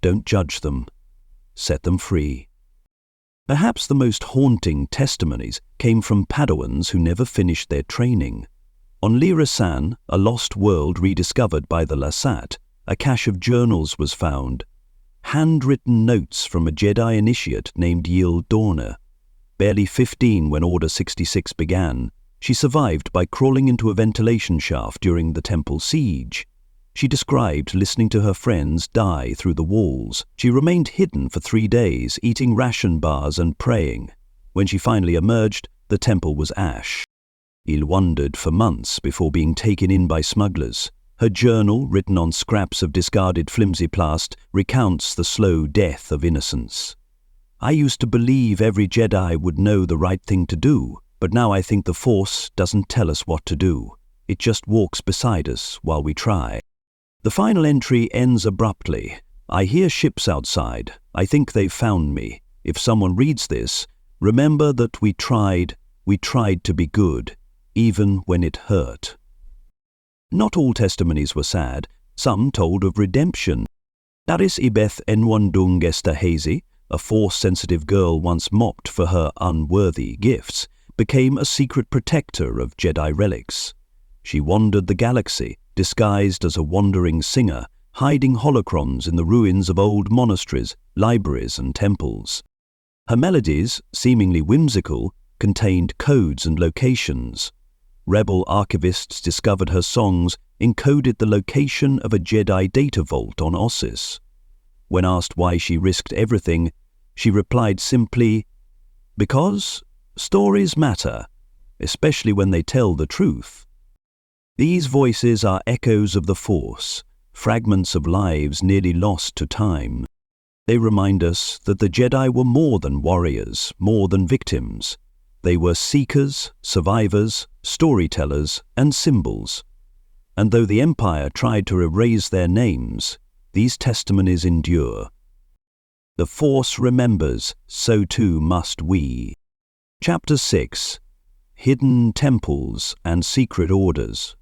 don't judge them. Set them free." Perhaps the most haunting testimonies came from Padawans who never finished their training. On Lirasan, a lost world rediscovered by the Lasat, a cache of journals was found. Handwritten notes from a Jedi initiate named Yil Dorna. Barely 15 when Order 66 began, she survived by crawling into a ventilation shaft during the temple siege. She described listening to her friends die through the walls. She remained hidden for 3 days, eating ration bars and praying. When she finally emerged, the temple was ash. Il wandered for months before being taken in by smugglers. Her journal, written on scraps of discarded flimsy plast, recounts the slow death of innocence. "I used to believe every Jedi would know the right thing to do, but now I think the Force doesn't tell us what to do. It just walks beside us while we try." The final entry ends abruptly. "I hear ships outside. I think they've found me. If someone reads this, remember that we tried to be good, even when it hurt." Not all testimonies were sad. Some told of redemption. Daris Ibeth Enwandung Esterhazy, a Force-sensitive girl once mocked for her unworthy gifts, became a secret protector of Jedi relics. She wandered the galaxy, disguised as a wandering singer, hiding holocrons in the ruins of old monasteries, libraries, and temples. Her melodies, seemingly whimsical, contained codes and locations. Rebel archivists discovered her songs encoded the location of a Jedi data vault on Ossus. When asked why she risked everything, she replied simply, "Because stories matter, especially when they tell the truth." These voices are echoes of the Force, fragments of lives nearly lost to time. They remind us that the Jedi were more than warriors, more than victims. They were seekers, survivors, storytellers, and symbols. And though the Empire tried to erase their names, these testimonies endure. The Force remembers, so too must we. Chapter 6. Hidden temples and secret orders.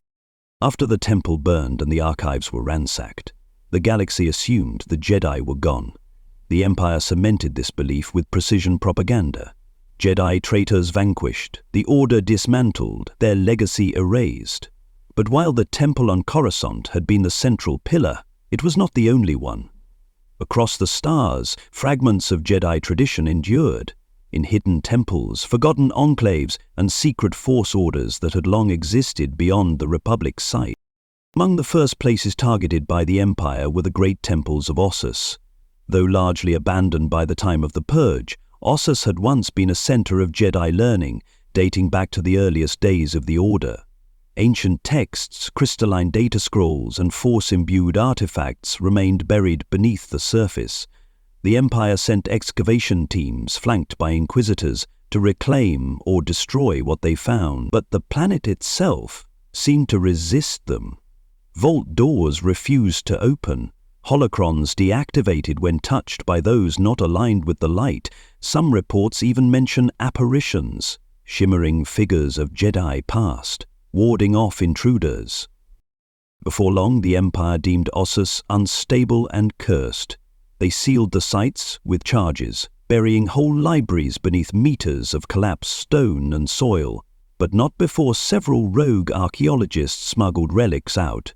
After the temple burned and the archives were ransacked, the galaxy assumed the Jedi were gone. The Empire cemented this belief with precision propaganda. Jedi traitors vanquished, the Order dismantled, their legacy erased. But while the temple on Coruscant had been the central pillar, it was not the only one. Across the stars, fragments of Jedi tradition endured. In hidden temples, forgotten enclaves, and secret force orders that had long existed beyond the Republic's sight. Among the first places targeted by the Empire were the great temples of Ossus. Though largely abandoned by the time of the Purge, Ossus had once been a center of Jedi learning, dating back to the earliest days of the Order. Ancient texts, crystalline data scrolls, and force-imbued artifacts remained buried beneath the surface. The Empire sent excavation teams, flanked by Inquisitors, to reclaim or destroy what they found, but the planet itself seemed to resist them. Vault doors refused to open. Holocrons deactivated when touched by those not aligned with the light. Some reports even mention apparitions, shimmering figures of Jedi past, warding off intruders. Before long, the Empire deemed Ossus unstable and cursed. They sealed the sites with charges, burying whole libraries beneath meters of collapsed stone and soil, but not before several rogue archaeologists smuggled relics out.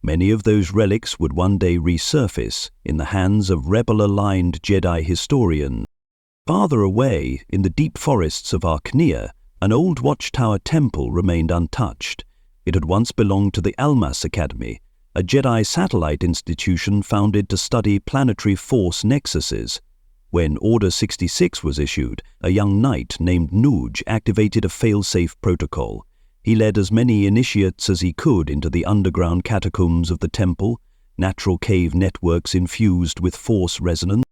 Many of those relics would one day resurface in the hands of rebel-aligned Jedi historians. Farther away, in the deep forests of Archnia, an old watchtower temple remained untouched. It had once belonged to the Almas Academy, a Jedi satellite institution founded to study planetary force nexuses. When Order 66 was issued, a young knight named Nuge activated a fail-safe protocol. He led as many initiates as he could into the underground catacombs of the temple, natural cave networks infused with force resonance.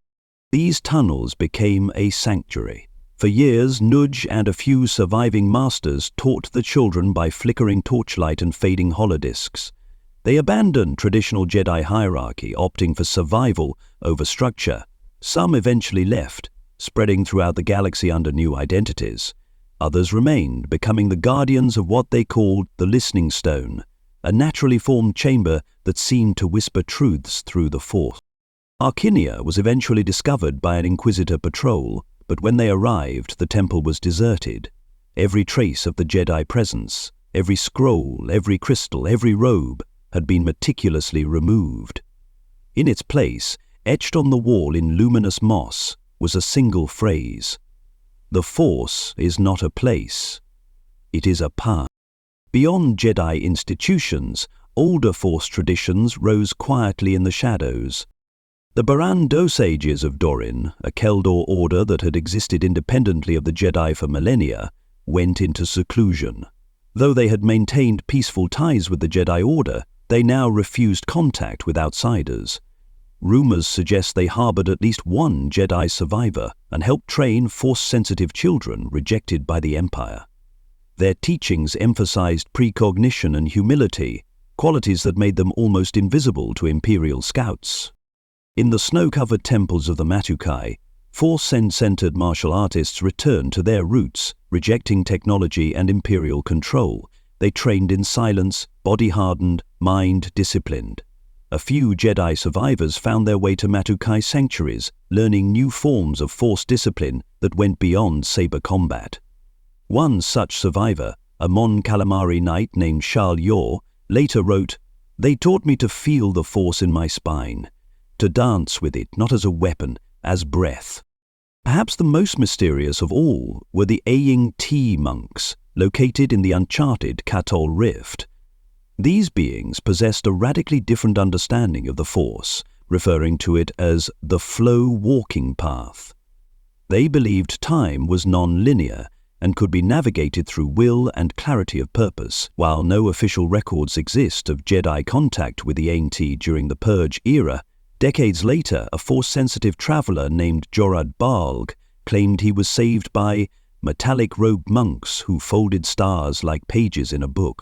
These tunnels became a sanctuary. For years, Nuge and a few surviving masters taught the children by flickering torchlight and fading holodiscs. They abandoned traditional Jedi hierarchy, opting for survival over structure. Some eventually left, spreading throughout the galaxy under new identities. Others remained, becoming the guardians of what they called the Listening Stone, a naturally formed chamber that seemed to whisper truths through the Force. Archinia was eventually discovered by an Inquisitor patrol, but when they arrived, the temple was deserted. Every trace of the Jedi presence, every scroll, every crystal, every robe, had been meticulously removed. In its place, etched on the wall in luminous moss, was a single phrase: "The Force is not a place. It is a path." Beyond Jedi institutions, older Force traditions rose quietly in the shadows. The Baran Dosages of Dorin, a Keldor order that had existed independently of the Jedi for millennia, went into seclusion. Though they had maintained peaceful ties with the Jedi Order, they now refused contact with outsiders. Rumors suggest they harbored at least one Jedi survivor and helped train Force-sensitive children rejected by the Empire. Their teachings emphasized precognition and humility, qualities that made them almost invisible to Imperial scouts. In the snow-covered temples of the Matukai, Force-centered martial artists returned to their roots, rejecting technology and Imperial control. They trained in silence, body-hardened, mind-disciplined. A few Jedi survivors found their way to Matukai sanctuaries, learning new forms of Force discipline that went beyond saber combat. One such survivor, a Mon Calamari knight named Shal Yor, later wrote, "They taught me to feel the Force in my spine, to dance with it not as a weapon, as breath." Perhaps the most mysterious of all were the Aying Ti monks, located in the uncharted Katol Rift. These beings possessed a radically different understanding of the Force, referring to it as the flow walking path. They believed time was non-linear and could be navigated through will and clarity of purpose. While no official records exist of Jedi contact with the Aying Ti during the Purge era, decades later, a Force-sensitive traveler named Jorad Balg claimed he was saved by metallic-robed monks who folded stars like pages in a book.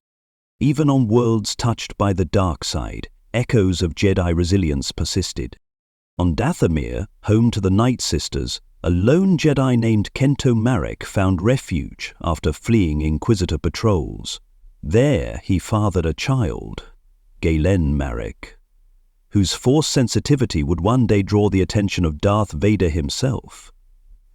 Even on worlds touched by the dark side, echoes of Jedi resilience persisted. On Dathomir, home to the Night Sisters, a lone Jedi named Kento Marek found refuge after fleeing Inquisitor patrols. There he fathered a child, Galen Marek, whose Force sensitivity would one day draw the attention of Darth Vader himself.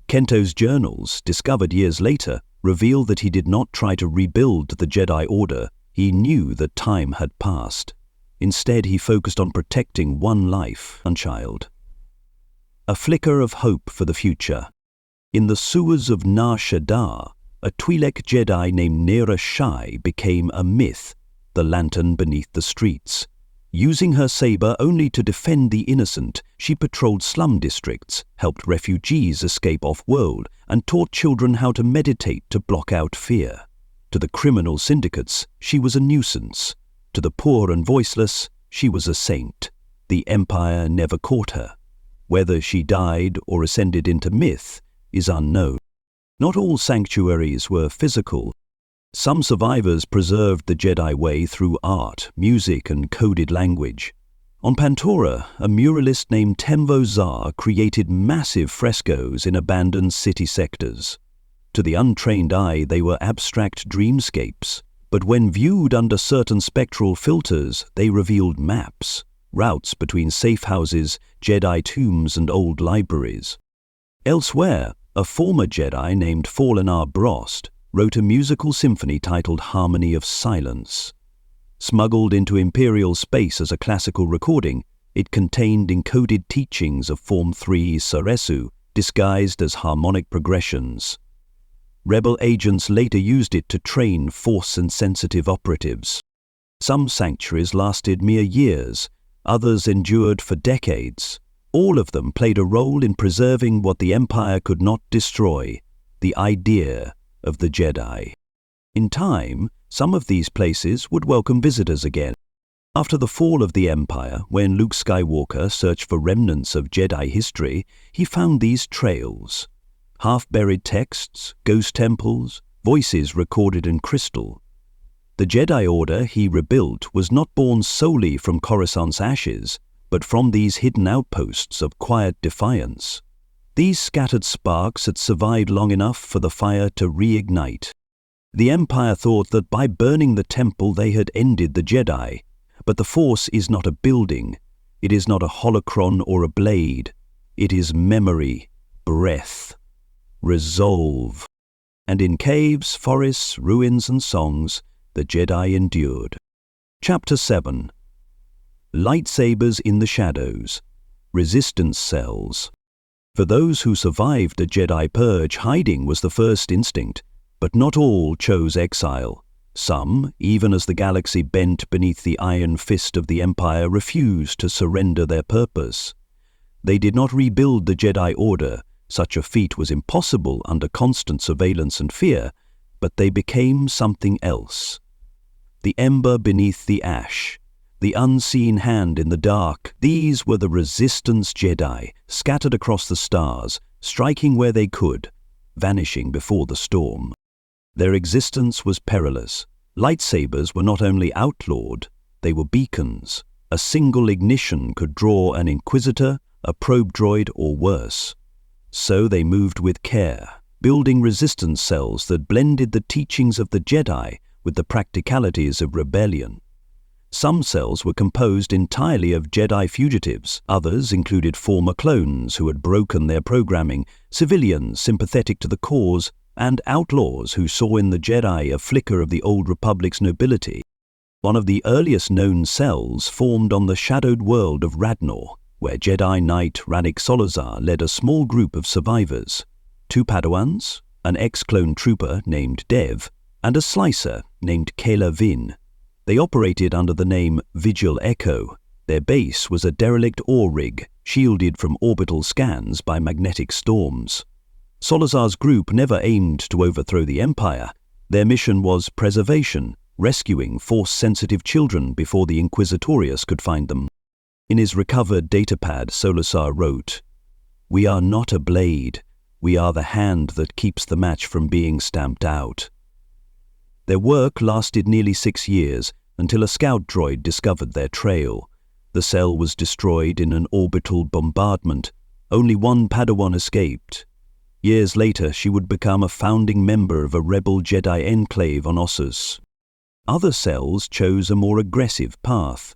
Kento's journals, discovered years later, reveal that he did not try to rebuild the Jedi Order. He knew that time had passed. Instead, he focused on protecting one life, a child. A flicker of hope for the future. In the sewers of Nar Shaddaa, a Twi'lek Jedi named Nera Shai became a myth, the lantern beneath the streets. Using her saber only to defend the innocent, she patrolled slum districts, helped refugees escape off-world, and taught children how to meditate to block out fear. To the criminal syndicates, she was a nuisance. To the poor and voiceless, she was a saint. The Empire never caught her. Whether she died or ascended into myth is unknown. Not all sanctuaries were physical. Some survivors preserved the Jedi way through art, music, and coded language. On Pantora, a muralist named Temvo Zar created massive frescoes in abandoned city sectors. To the untrained eye, they were abstract dreamscapes, but when viewed under certain spectral filters, they revealed maps, routes between safe houses, Jedi tombs, and old libraries. Elsewhere, a former Jedi named Fallen Brost wrote a musical symphony titled Harmony of Silence. Smuggled into Imperial space as a classical recording, it contained encoded teachings of Form 3 Saresu disguised as harmonic progressions. Rebel agents later used it to train Force-sensitive operatives. Some sanctuaries lasted mere years, others endured for decades. All of them played a role in preserving what the Empire could not destroy, the idea of the Jedi. In time, some of these places would welcome visitors again. After the fall of the Empire, when Luke Skywalker searched for remnants of Jedi history, he found these trails. Half-buried texts, ghost temples, voices recorded in crystal. The Jedi Order he rebuilt was not born solely from Coruscant's ashes, but from these hidden outposts of quiet defiance. These scattered sparks had survived long enough for the fire to reignite. The Empire thought that by burning the temple they had ended the Jedi, but the Force is not a building. It is not a holocron or a blade. It is memory, breath, resolve. And in caves, forests, ruins, and songs, the Jedi endured. Chapter 7. Lightsabers in the Shadows. Resistance Cells. For those who survived the Jedi Purge, hiding was the first instinct, but not all chose exile. Some, even as the galaxy bent beneath the iron fist of the Empire, refused to surrender their purpose. They did not rebuild the Jedi Order. Such a feat was impossible under constant surveillance and fear, but they became something else. The ember beneath the ash, the unseen hand in the dark, these were the Resistance Jedi, scattered across the stars, striking where they could, vanishing before the storm. Their existence was perilous. Lightsabers were not only outlawed, they were beacons. A single ignition could draw an Inquisitor, a probe droid, or worse. So they moved with care, building resistance cells that blended the teachings of the Jedi with the practicalities of rebellion. Some cells were composed entirely of Jedi fugitives. Others included former clones who had broken their programming, civilians sympathetic to the cause, and outlaws who saw in the Jedi a flicker of the Old Republic's nobility. One of the earliest known cells formed on the shadowed world of Radnor, where Jedi Knight Rannick Solazar led a small group of survivors. 2 Padawans, an ex-clone trooper named Dev, and a slicer named Kayla Vin. They operated under the name Vigil Echo. Their base was a derelict ore rig, shielded from orbital scans by magnetic storms. Solazar's group never aimed to overthrow the Empire. Their mission was preservation, rescuing Force-sensitive children before the Inquisitorius could find them. In his recovered datapad, Solazar wrote, "We are not a blade. We are the hand that keeps the match from being stamped out." Their work lasted nearly 6 years, until a scout droid discovered their trail. The cell was destroyed in an orbital bombardment. Only 1 Padawan escaped. Years later, she would become a founding member of a rebel Jedi enclave on Ossus. Other cells chose a more aggressive path.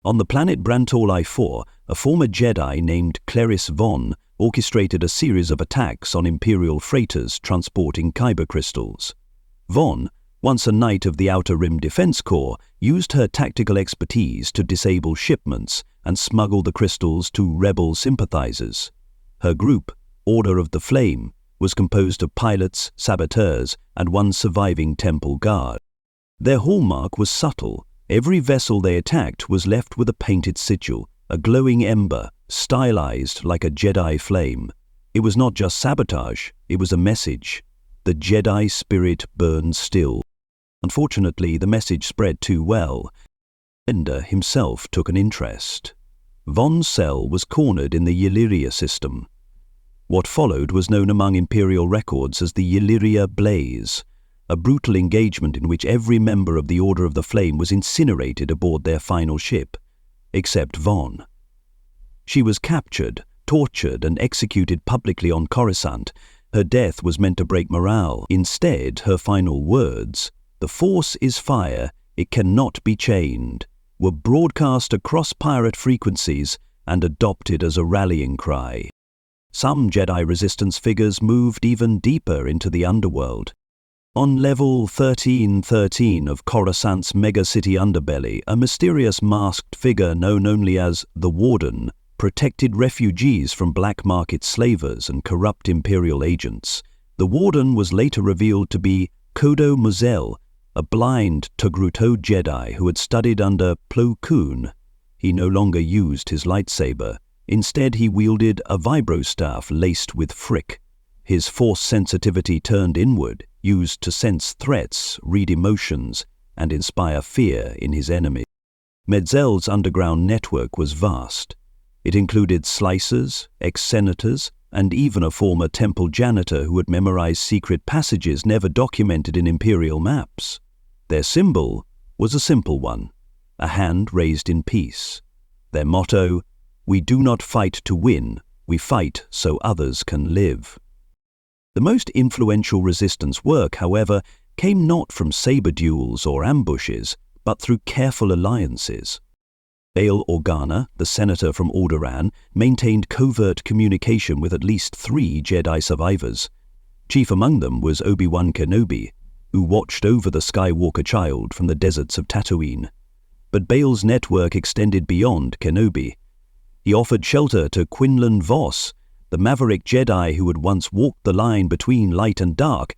On the planet Brantor I-4, a former Jedi named Cleris Vaughn orchestrated a series of attacks on Imperial freighters transporting kyber crystals. Vaughn, once a knight of the Outer Rim Defense Corps, used her tactical expertise to disable shipments and smuggle the crystals to rebel sympathizers. Her group, Order of the Flame, was composed of pilots, saboteurs, and one surviving temple guard. Their hallmark was subtle. Every vessel they attacked was left with a painted sigil, a glowing ember, stylized like a Jedi flame. It was not just sabotage, it was a message. The Jedi spirit burned still. Unfortunately, the message spread too well. Ender himself took an interest. Von's cell was cornered in the Illyria system. What followed was known among Imperial records as the Illyria Blaze, a brutal engagement in which every member of the Order of the Flame was incinerated aboard their final ship, except Von. She was captured, tortured, and executed publicly on Coruscant. Her death was meant to break morale. Instead, her final words, "The Force is fire, it cannot be chained," were broadcast across pirate frequencies and adopted as a rallying cry. Some Jedi Resistance figures moved even deeper into the underworld. On level 1313 of Coruscant's megacity underbelly, a mysterious masked figure known only as the Warden protected refugees from black market slavers and corrupt Imperial agents. The Warden was later revealed to be Kodo Muzel, a blind Togruto Jedi who had studied under Plo Koon. He no longer used his lightsaber. Instead, he wielded a vibrostaff laced with frick. His force sensitivity turned inward, used to sense threats, read emotions, and inspire fear in his enemy. Medzel's underground network was vast. It included slicers, ex-senators, and even a former temple janitor who had memorized secret passages never documented in Imperial maps. Their symbol was a simple one, a hand raised in peace. Their motto, "We do not fight to win, we fight so others can live." The most influential resistance work, however, came not from saber duels or ambushes, but through careful alliances. Bail Organa, the senator from Alderaan, maintained covert communication with at least 3 Jedi survivors. Chief among them was Obi-Wan Kenobi, who watched over the Skywalker child from the deserts of Tatooine. But Bail's network extended beyond Kenobi. He offered shelter to Quinlan Vos, the maverick Jedi who had once walked the line between light and dark.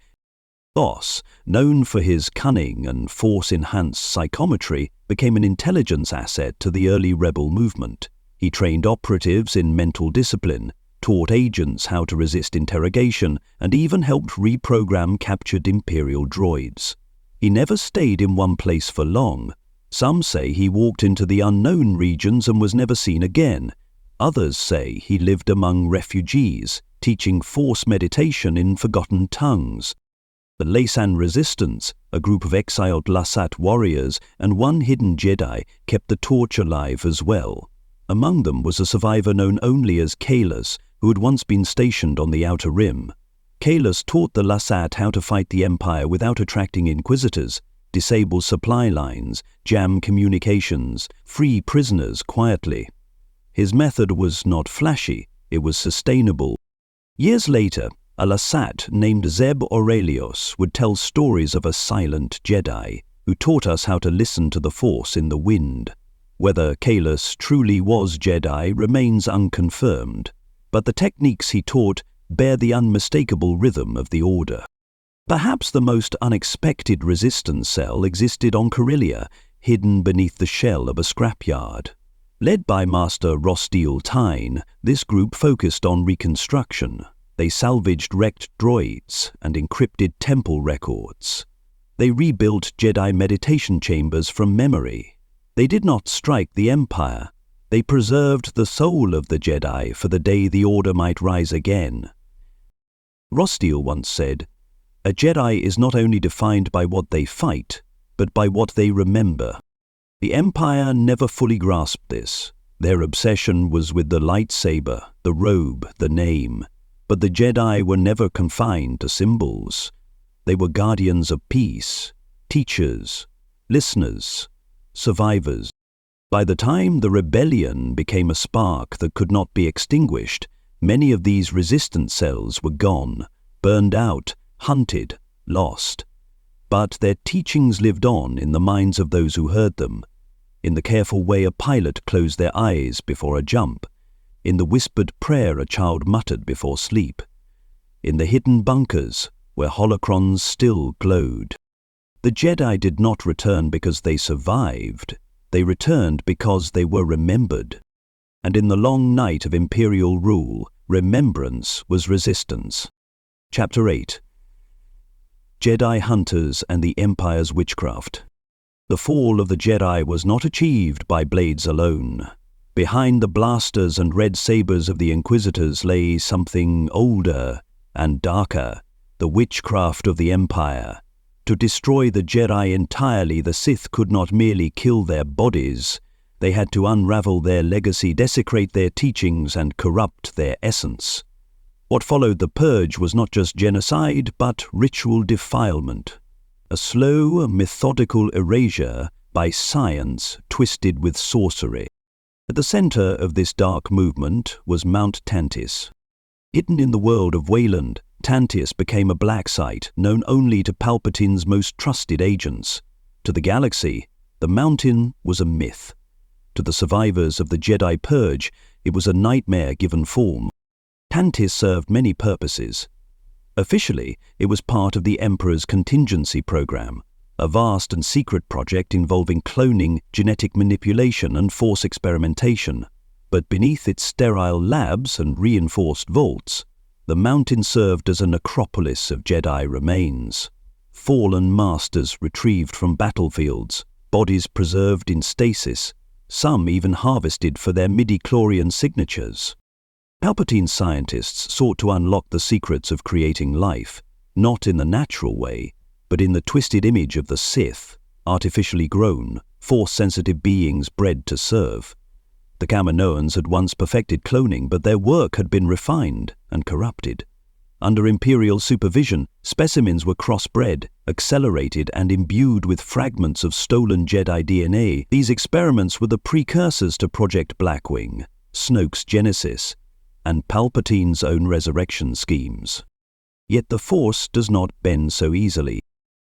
Vos, known for his cunning and force-enhanced psychometry, became an intelligence asset to the early rebel movement. He trained operatives in mental discipline, taught agents how to resist interrogation, and even helped reprogram captured Imperial droids. He never stayed in one place for long. Some say he walked into the unknown regions and was never seen again. Others say he lived among refugees, teaching Force meditation in forgotten tongues. The Laysan Resistance, a group of exiled Lasat warriors and one hidden Jedi, kept the torch alive as well. Among them was a survivor known only as Kahless, who had once been stationed on the Outer Rim. Kahless taught the Lasat how to fight the Empire without attracting Inquisitors, disable supply lines, jam communications, free prisoners quietly. His method was not flashy, it was sustainable. Years later, a Lasat named Zeb Aurelios would tell stories of a silent Jedi who taught us how to listen to the Force in the wind. Whether Kahless truly was Jedi remains unconfirmed, but the techniques he taught bear the unmistakable rhythm of the Order. Perhaps the most unexpected resistance cell existed on Corellia, hidden beneath the shell of a scrapyard. Led by Master Rostil Tyne, this group focused on reconstruction. They salvaged wrecked droids and encrypted temple records. They rebuilt Jedi meditation chambers from memory. They did not strike the Empire. They preserved the soul of the Jedi for the day the Order might rise again. Rostil once said, "A Jedi is not only defined by what they fight, but by what they remember." The Empire never fully grasped this. Their obsession was with the lightsaber, the robe, the name. But the Jedi were never confined to symbols. They were guardians of peace, teachers, listeners, survivors. By the time the rebellion became a spark that could not be extinguished, many of these resistance cells were gone, burned out, hunted, lost. But their teachings lived on in the minds of those who heard them, in the careful way a pilot closed their eyes before a jump, in the whispered prayer a child muttered before sleep, in the hidden bunkers where holocrons still glowed. The Jedi did not return because they survived. They returned because they were remembered. And in the long night of Imperial rule, remembrance was resistance. Chapter 8. Jedi Hunters and the Empire's Witchcraft. The fall of the Jedi was not achieved by blades alone. Behind the blasters and red sabers of the Inquisitors lay something older and darker, the witchcraft of the Empire. To destroy the Jedi entirely, the Sith could not merely kill their bodies. They had to unravel their legacy, desecrate their teachings, and corrupt their essence. What followed the Purge was not just genocide, but ritual defilement. A slow, methodical erasure by science twisted with sorcery. At the center of this dark movement was Mount Tantiss. Hidden in the world of Wayland, Tantiss became a black site known only to Palpatine's most trusted agents. To the galaxy, the mountain was a myth. To the survivors of the Jedi Purge, it was a nightmare given form. Tantiss served many purposes. Officially, it was part of the Emperor's contingency program, a vast and secret project involving cloning, genetic manipulation, and force experimentation. But beneath its sterile labs and reinforced vaults, the mountain served as a necropolis of Jedi remains. Fallen masters retrieved from battlefields, bodies preserved in stasis, some even harvested for their midi-chlorian signatures. Palpatine's scientists sought to unlock the secrets of creating life, not in the natural way, but in the twisted image of the Sith, artificially grown, force-sensitive beings bred to serve. The Kaminoans had once perfected cloning, but their work had been refined and corrupted. Under Imperial supervision, specimens were crossbred, accelerated, and imbued with fragments of stolen Jedi DNA. These experiments were the precursors to Project Blackwing, Snoke's Genesis, and Palpatine's own resurrection schemes. Yet the Force does not bend so easily.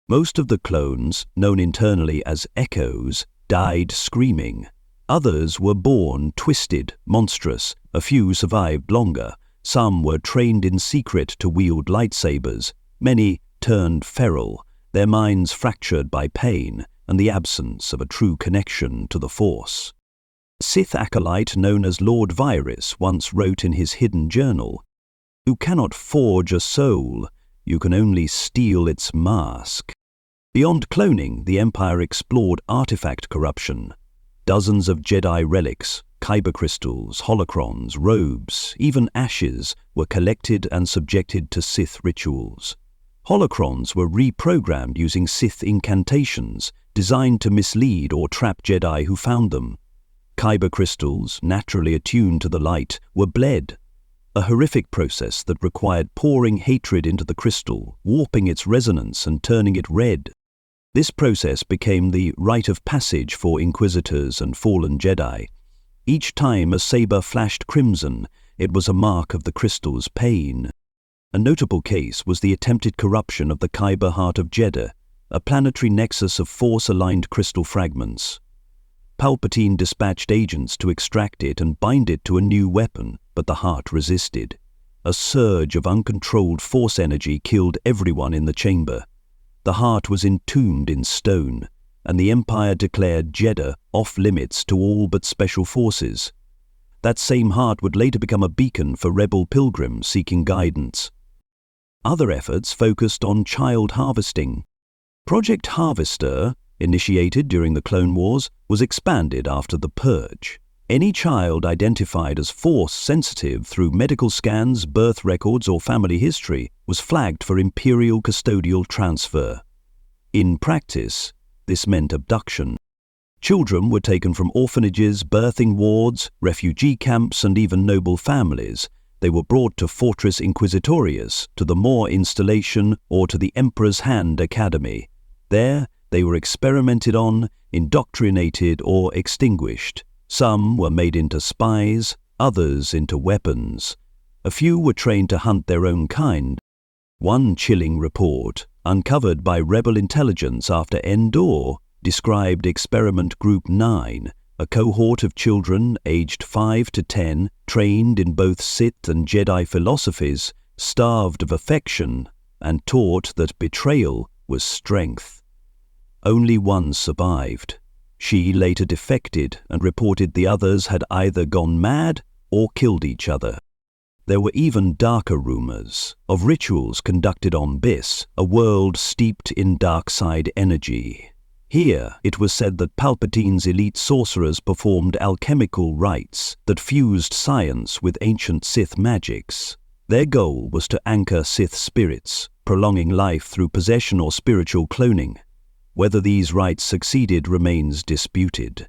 Most of the clones, known internally as echoes, died screaming. Others were born twisted, monstrous. A few survived longer. Some were trained in secret to wield lightsabers. Many turned feral, their minds fractured by pain and the absence of a true connection to the Force. Sith acolyte known as Lord Virus once wrote in his hidden journal, "You cannot forge a soul, you can only steal its mask." Beyond cloning, the Empire explored artifact corruption. Dozens of Jedi relics, kyber crystals, holocrons, robes, even ashes were collected and subjected to Sith rituals. Holocrons were reprogrammed using Sith incantations designed to mislead or trap Jedi who found them. Kyber crystals, naturally attuned to the light, were bled, a horrific process that required pouring hatred into the crystal, warping its resonance and turning it red. This process became the rite of passage for Inquisitors and fallen Jedi. Each time a saber flashed crimson, it was a mark of the crystal's pain. A notable case was the attempted corruption of the Kyber Heart of Jeddah, a planetary nexus of force-aligned crystal fragments. Palpatine dispatched agents to extract it and bind it to a new weapon, but the heart resisted. A surge of uncontrolled force energy killed everyone in the chamber. The heart was entombed in stone, and the Empire declared Jeddah off-limits to all but special forces. That same heart would later become a beacon for rebel pilgrims seeking guidance. Other efforts focused on child harvesting. Project Harvester, initiated during the Clone Wars, was expanded after the Purge. Any child identified as Force-sensitive through medical scans, birth records, or family history was flagged for Imperial custodial transfer. In practice, this meant abduction. Children were taken from orphanages, birthing wards, refugee camps, and even noble families, they were brought to Fortress Inquisitorius, to the Maw Installation, or to the Emperor's Hand Academy. There, they were experimented on, indoctrinated, or extinguished. Some were made into spies, others into weapons. A few were trained to hunt their own kind. One chilling report, uncovered by rebel intelligence after Endor, described Experiment Group 9, a cohort of children aged 5 to 10, trained in both Sith and Jedi philosophies, starved of affection, and taught that betrayal was strength. Only one survived. She later defected and reported the others had either gone mad or killed each other. There were even darker rumors of rituals conducted on Bis, a world steeped in dark side energy. Here, it was said that Palpatine's elite sorcerers performed alchemical rites that fused science with ancient Sith magics. Their goal was to anchor Sith spirits, prolonging life through possession or spiritual cloning. Whether these rites succeeded remains disputed.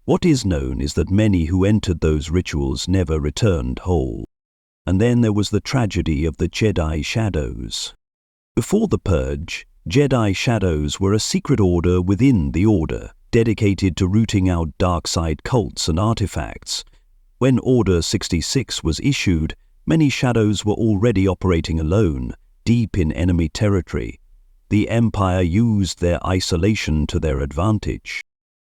What is known is that many who entered those rituals never returned whole. And then there was the tragedy of the Jedi Shadows. Before the Purge, Jedi Shadows were a secret order within the Order, dedicated to rooting out dark side cults and artifacts. When Order 66 was issued, many Shadows were already operating alone, deep in enemy territory. The Empire used their isolation to their advantage.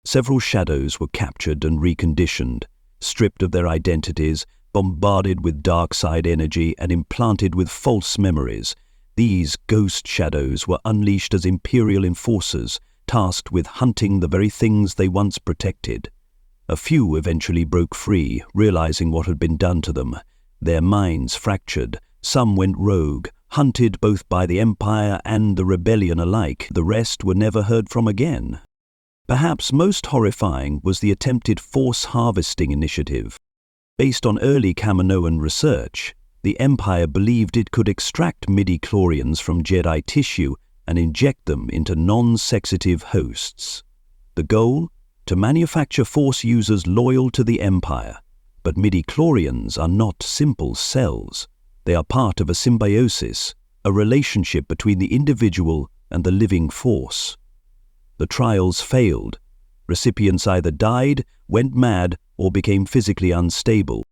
Several Shadows were captured and reconditioned, stripped of their identities, bombarded with dark side energy, and implanted with false memories. These ghost shadows were unleashed as Imperial enforcers, tasked with hunting the very things they once protected. A few eventually broke free, realizing what had been done to them. Their minds fractured. Some went rogue, hunted both by the Empire and the Rebellion alike. The rest were never heard from again. Perhaps most horrifying was the attempted Force harvesting initiative. Based on early Kaminoan research, the Empire believed it could extract midi-chlorians from Jedi tissue and inject them into non-sexitive hosts. The goal? To manufacture Force users loyal to the Empire. But midi-chlorians are not simple cells. They are part of a symbiosis, a relationship between the individual and the living Force. The trials failed. Recipients either died, went mad, or became physically unstable.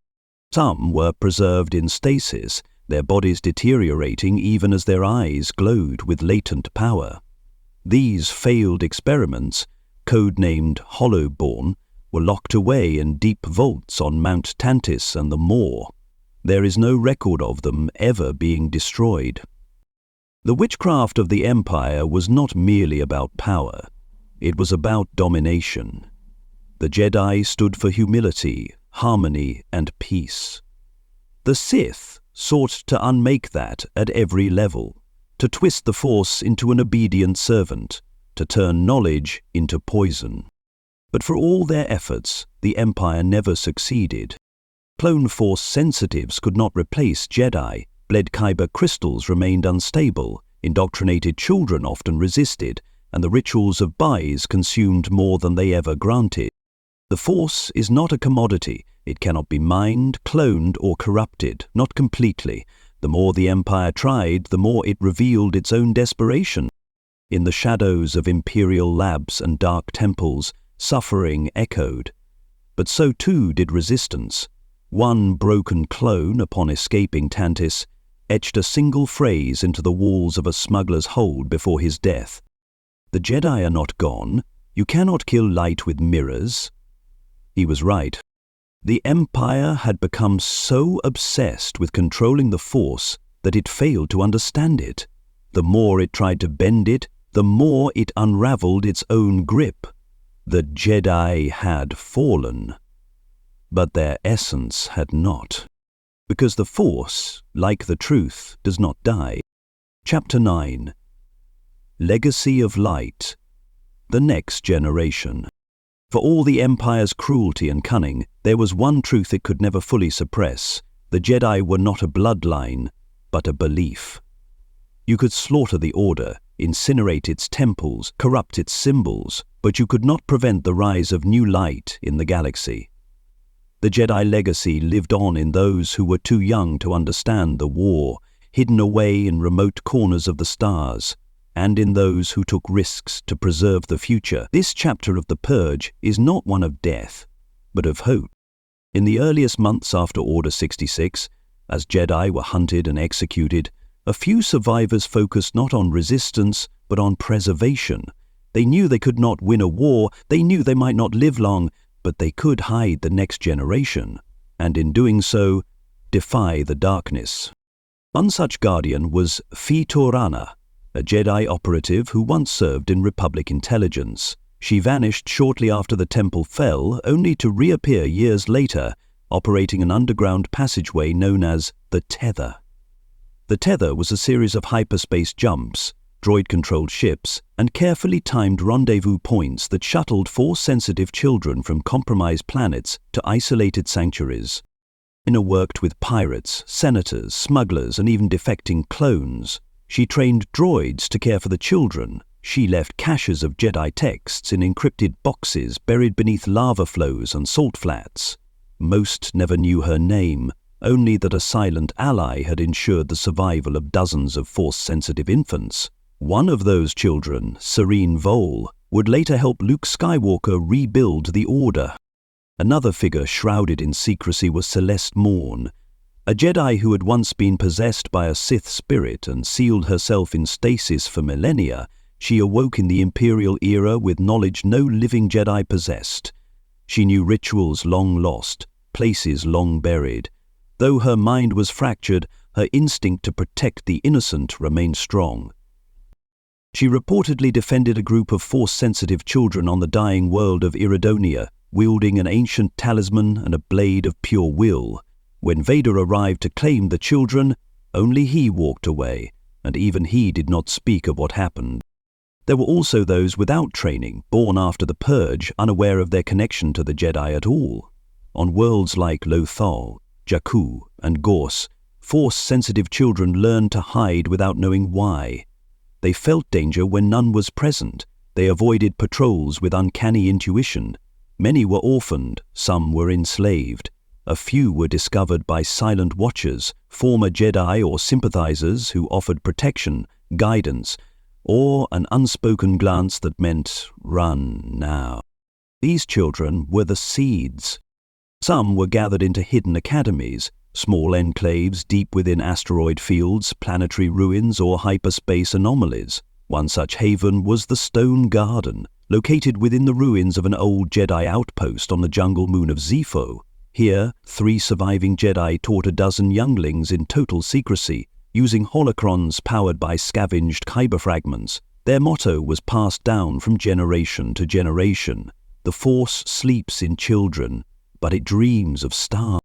Some were preserved in stasis, their bodies deteriorating even as their eyes glowed with latent power. These failed experiments, codenamed Hollowborn, were locked away in deep vaults on Mount Tantis and the Maw. There is no record of them ever being destroyed. The witchcraft of the Empire was not merely about power. It was about domination. The Jedi stood for humility, harmony, and peace. The Sith sought to unmake that at every level, to twist the Force into an obedient servant, to turn knowledge into poison. But for all their efforts, the Empire never succeeded. Clone Force sensitives could not replace Jedi, bled kyber crystals remained unstable, indoctrinated children often resisted, and the rituals of Bais consumed more than they ever granted. The Force is not a commodity. It cannot be mined, cloned, or corrupted, not completely. The more the Empire tried, the more it revealed its own desperation. In the shadows of Imperial labs and dark temples, suffering echoed. But so too did resistance. One broken clone, upon escaping Tantis, etched a single phrase into the walls of a smuggler's hold before his death. The Jedi are not gone. You cannot kill light with mirrors. He was right. The Empire had become so obsessed with controlling the Force that it failed to understand it. The more it tried to bend it, the more it unraveled its own grip. The Jedi had fallen. But their essence had not. Because the Force, like the truth, does not die. Chapter 9. Legacy of Light. The Next Generation. For all the Empire's cruelty and cunning, there was one truth it could never fully suppress. The Jedi were not a bloodline, but a belief. You could slaughter the Order, incinerate its temples, corrupt its symbols, but you could not prevent the rise of new light in the galaxy. The Jedi legacy lived on in those who were too young to understand the war, hidden away in remote corners of the stars, and in those who took risks to preserve the future. This chapter of the Purge is not one of death, but of hope. In the earliest months after Order 66, as Jedi were hunted and executed, a few survivors focused not on resistance, but on preservation. They knew they could not win a war, they knew they might not live long, but they could hide the next generation, and in doing so, defy the darkness. One such guardian was Fi Torana, a Jedi operative who once served in Republic intelligence. She vanished shortly after the temple fell, only to reappear years later, operating an underground passageway known as the Tether. The Tether was a series of hyperspace jumps, droid-controlled ships, and carefully timed rendezvous points that shuttled Force-sensitive children from compromised planets to isolated sanctuaries. Ina worked with pirates, senators, smugglers, and even defecting clones. She trained droids to care for the children. She left caches of Jedi texts in encrypted boxes buried beneath lava flows and salt flats. Most never knew her name, only that a silent ally had ensured the survival of dozens of Force-sensitive infants. One of those children, Serene Vole, would later help Luke Skywalker rebuild the Order. Another figure shrouded in secrecy was Celeste Morn, a Jedi who had once been possessed by a Sith spirit and sealed herself in stasis for millennia. She awoke in the Imperial era with knowledge no living Jedi possessed. She knew rituals long lost, places long buried. Though her mind was fractured, her instinct to protect the innocent remained strong. She reportedly defended a group of Force-sensitive children on the dying world of Iridonia, wielding an ancient talisman and a blade of pure will. When Vader arrived to claim the children, only he walked away, and even he did not speak of what happened. There were also those without training, born after the Purge, unaware of their connection to the Jedi at all. On worlds like Lothal, Jakku, and Gorse, Force-sensitive children learned to hide without knowing why. They felt danger when none was present. They avoided patrols with uncanny intuition. Many were orphaned, some were enslaved. A few were discovered by silent watchers, former Jedi or sympathizers who offered protection, guidance, or an unspoken glance that meant, "Run now." These children were the seeds. Some were gathered into hidden academies, small enclaves deep within asteroid fields, planetary ruins, or hyperspace anomalies. One such haven was the Stone Garden, located within the ruins of an old Jedi outpost on the jungle moon of Zepho. Here, 3 surviving Jedi taught a dozen younglings in total secrecy, using holocrons powered by scavenged kyber fragments. Their motto was passed down from generation to generation. The Force sleeps in children, but it dreams of stars.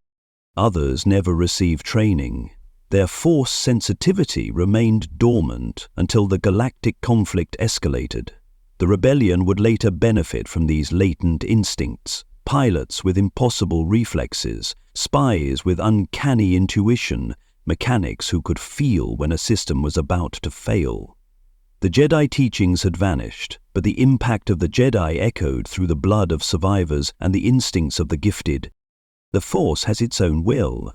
Others never received training. Their Force sensitivity remained dormant until the Galactic conflict escalated. The rebellion would later benefit from these latent instincts. Pilots with impossible reflexes, spies with uncanny intuition, mechanics who could feel when a system was about to fail. The Jedi teachings had vanished, but the impact of the Jedi echoed through the blood of survivors and the instincts of the gifted. The Force has its own will.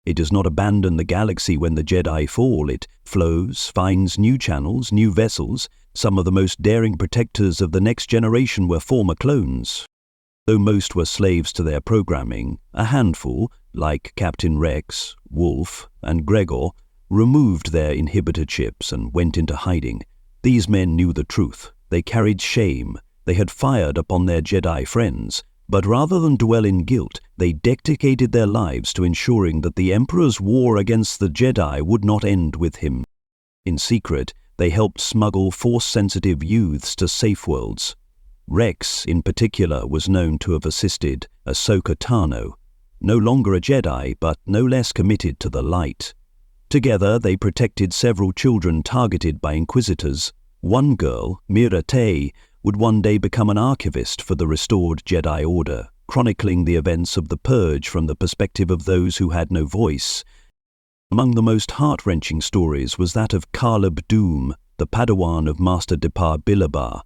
It does not abandon the galaxy when the Jedi fall. It flows, finds new channels, new vessels. Some of the most daring protectors of the next generation were former clones. Though most were slaves to their programming, a handful, like Captain Rex, Wolf, and Gregor, removed their inhibitor chips and went into hiding. These men knew the truth. They carried shame. They had fired upon their Jedi friends. But rather than dwell in guilt, they dedicated their lives to ensuring that the Emperor's war against the Jedi would not end with him. In secret, they helped smuggle Force-sensitive youths to safe worlds. Rex, in particular, was known to have assisted Ahsoka Tano, no longer a Jedi, but no less committed to the light. Together, they protected several children targeted by Inquisitors. One girl, Mira Tay, would one day become an archivist for the restored Jedi Order, chronicling the events of the Purge from the perspective of those who had no voice. Among the most heart-wrenching stories was that of Caleb Doom, the Padawan of Master Depar Bilabar.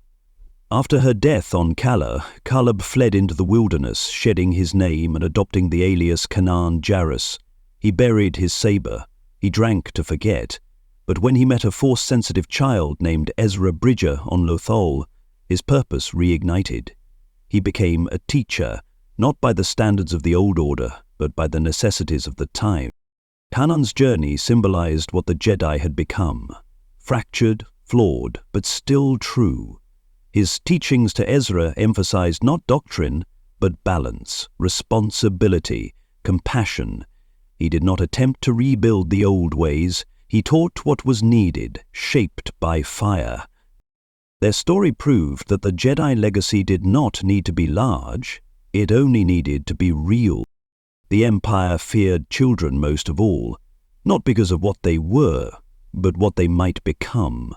After her death on Kala, Caleb fled into the wilderness, shedding his name and adopting the alias Kanan Jarrus. He buried his saber. He drank to forget. But when he met a Force-sensitive child named Ezra Bridger on Lothal, his purpose reignited. He became a teacher, not by the standards of the old order, but by the necessities of the time. Kanan's journey symbolized what the Jedi had become: fractured, flawed, but still true. His teachings to Ezra emphasized not doctrine, but balance, responsibility, compassion. He did not attempt to rebuild the old ways. He taught what was needed, shaped by fire. Their story proved that the Jedi legacy did not need to be large. It only needed to be real. The Empire feared children most of all, not because of what they were, but what they might become.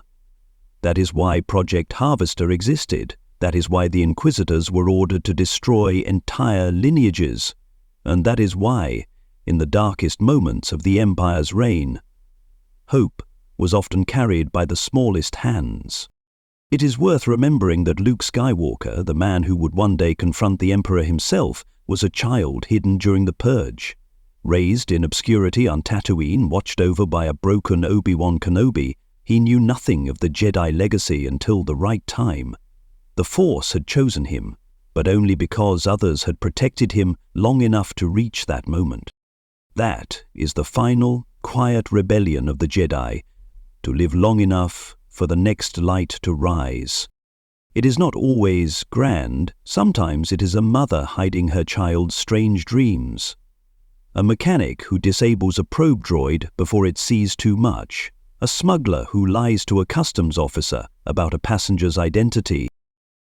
That is why Project Harvester existed. That is why the Inquisitors were ordered to destroy entire lineages. And that is why, in the darkest moments of the Empire's reign, hope was often carried by the smallest hands. It is worth remembering that Luke Skywalker, the man who would one day confront the Emperor himself, was a child hidden during the Purge. Raised in obscurity on Tatooine, watched over by a broken Obi-Wan Kenobi, he knew nothing of the Jedi legacy until the right time. The Force had chosen him, but only because others had protected him long enough to reach that moment. That is the final, quiet rebellion of the Jedi, to live long enough for the next light to rise. It is not always grand. Sometimes it is a mother hiding her child's strange dreams. A mechanic who disables a probe droid before it sees too much. A smuggler who lies to a customs officer about a passenger's identity.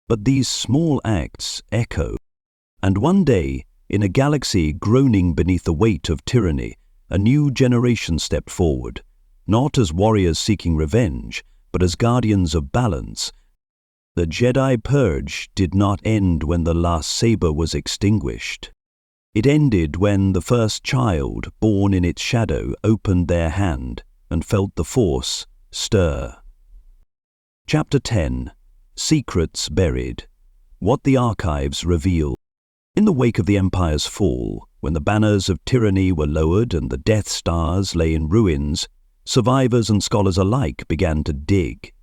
But these small acts echo. And one day, in a galaxy groaning beneath the weight of tyranny, a new generation stepped forward, not as warriors seeking revenge, but as guardians of balance. The Jedi Purge did not end when the last saber was extinguished. It ended when the first child, born in its shadow, opened their hand and felt the Force stir. Chapter 10. Secrets Buried. What the Archives Reveal. In the wake of the Empire's fall, when the banners of tyranny were lowered and the Death Stars lay in ruins, survivors and scholars alike began to dig.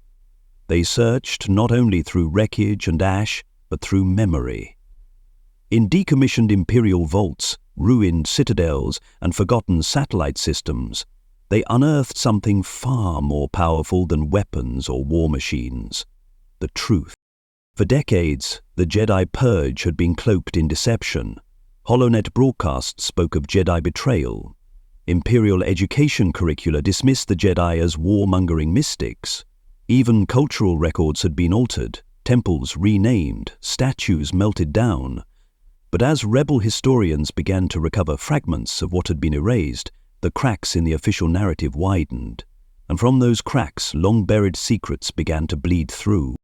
They searched not only through wreckage and ash, but through memory. In decommissioned Imperial vaults, ruined citadels, and forgotten satellite systems, they unearthed something far more powerful than weapons or war machines: the truth. For decades, the Jedi Purge had been cloaked in deception. HoloNet broadcasts spoke of Jedi betrayal. Imperial education curricula dismissed the Jedi as warmongering mystics. Even cultural records had been altered, temples renamed, statues melted down. But as rebel historians began to recover fragments of what had been erased, the cracks in the official narrative widened, and from those cracks long-buried secrets began to bleed through.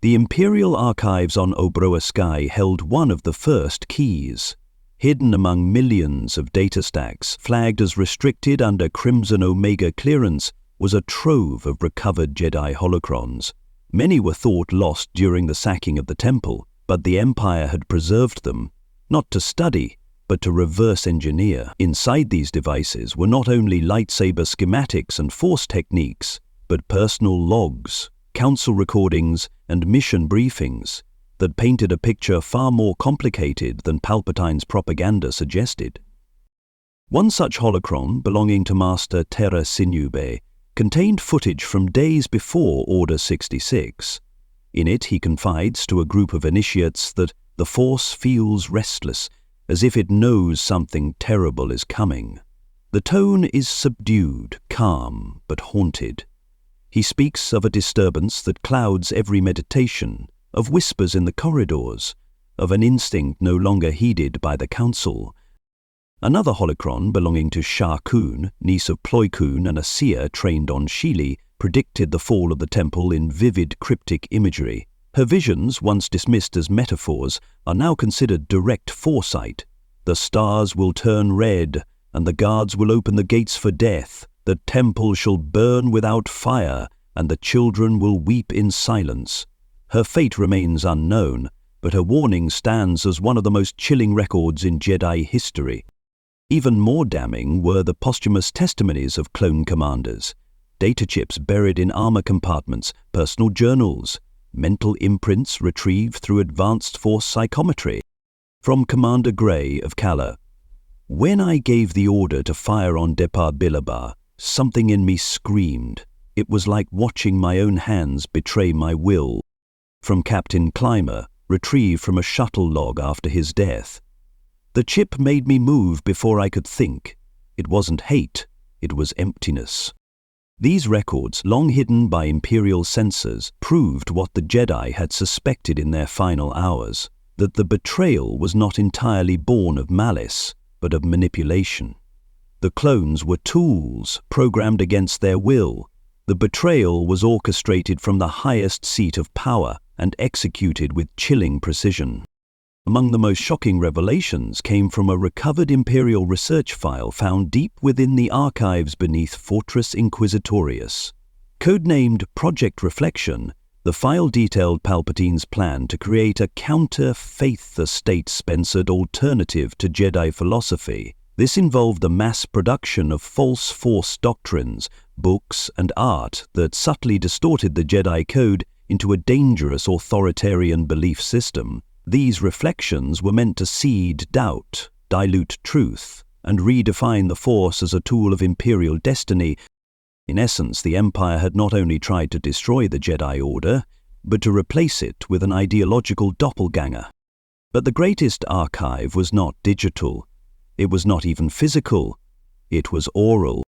The Imperial archives on Obroa Sky held one of the first keys. Hidden among millions of data stacks, flagged as restricted under Crimson Omega clearance, was a trove of recovered Jedi holocrons. Many were thought lost during the sacking of the temple, but the Empire had preserved them, not to study, but to reverse engineer. Inside these devices were not only lightsaber schematics and force techniques, but personal logs, council recordings, and mission briefings that painted a picture far more complicated than Palpatine's propaganda suggested. One such holocron, belonging to Master Terra Sinube, contained footage from days before Order 66. In it, he confides to a group of initiates that the Force feels restless, as if it knows something terrible is coming. The tone is subdued, calm, but haunted. He speaks of a disturbance that clouds every meditation, of whispers in the corridors, of an instinct no longer heeded by the Council. Another holocron belonging to Shah Kun, niece of Ploy Kun and a seer trained on Sheely, predicted the fall of the temple in vivid cryptic imagery. Her visions, once dismissed as metaphors, are now considered direct foresight. The stars will turn red, and the guards will open the gates for death. The temple shall burn without fire, and the children will weep in silence. Her fate remains unknown, but her warning stands as one of the most chilling records in Jedi history. Even more damning were the posthumous testimonies of clone commanders, data chips buried in armor compartments, personal journals, mental imprints retrieved through advanced force psychometry. From Commander Gray of Kala: "When I gave the order to fire on Depart Bilaba, something in me screamed. It was like watching my own hands betray my will." From Captain Clymer, retrieved from a shuttle log after his death: "The chip made me move before I could think. It wasn't hate, it was emptiness." These records, long hidden by Imperial censors, proved what the Jedi had suspected in their final hours, that the betrayal was not entirely born of malice, but of manipulation. The clones were tools programmed against their will. The betrayal was orchestrated from the highest seat of power and executed with chilling precision. Among the most shocking revelations came from a recovered Imperial research file found deep within the archives beneath Fortress Inquisitorius. Codenamed Project Reflection, the file detailed Palpatine's plan to create a counter-faith estate-sponsored alternative to Jedi philosophy. This involved the mass production of false Force doctrines, books, and art that subtly distorted the Jedi Code into a dangerous authoritarian belief system. These reflections were meant to seed doubt, dilute truth, and redefine the Force as a tool of Imperial destiny. In essence, the Empire had not only tried to destroy the Jedi Order, but to replace it with an ideological doppelganger. But the greatest archive was not digital. It was not even physical. It was oral.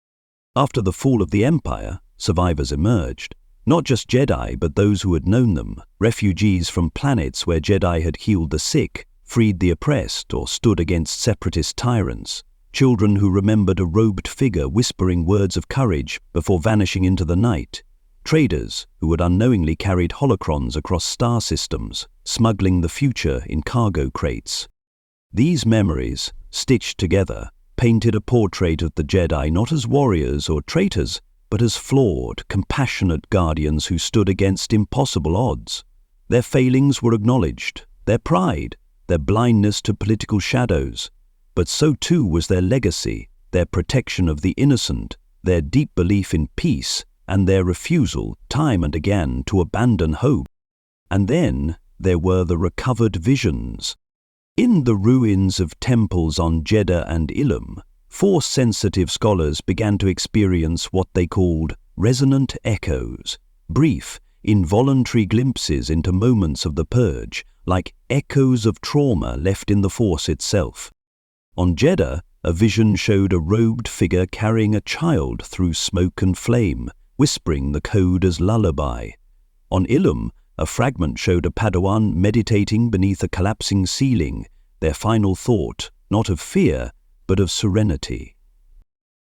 After the fall of the Empire, survivors emerged. Not just Jedi, but those who had known them, refugees from planets where Jedi had healed the sick, freed the oppressed, or stood against separatist tyrants. Children who remembered a robed figure whispering words of courage before vanishing into the night. Traders who had unknowingly carried holocrons across star systems, smuggling the future in cargo crates. These memories, stitched together, painted a portrait of the Jedi not as warriors or traitors, but as flawed, compassionate guardians who stood against impossible odds. Their failings were acknowledged, their pride, their blindness to political shadows, but so too was their legacy, their protection of the innocent, their deep belief in peace, and their refusal, time and again, to abandon hope. And then there were the recovered visions. In the ruins of temples on Jeddah and Ilum, Force-sensitive scholars began to experience what they called resonant echoes, brief, involuntary glimpses into moments of the Purge, like echoes of trauma left in the Force itself. On Jeddah, a vision showed a robed figure carrying a child through smoke and flame, whispering the code as lullaby. On Ilum, a fragment showed a Padawan meditating beneath a collapsing ceiling, their final thought, not of fear, but of serenity.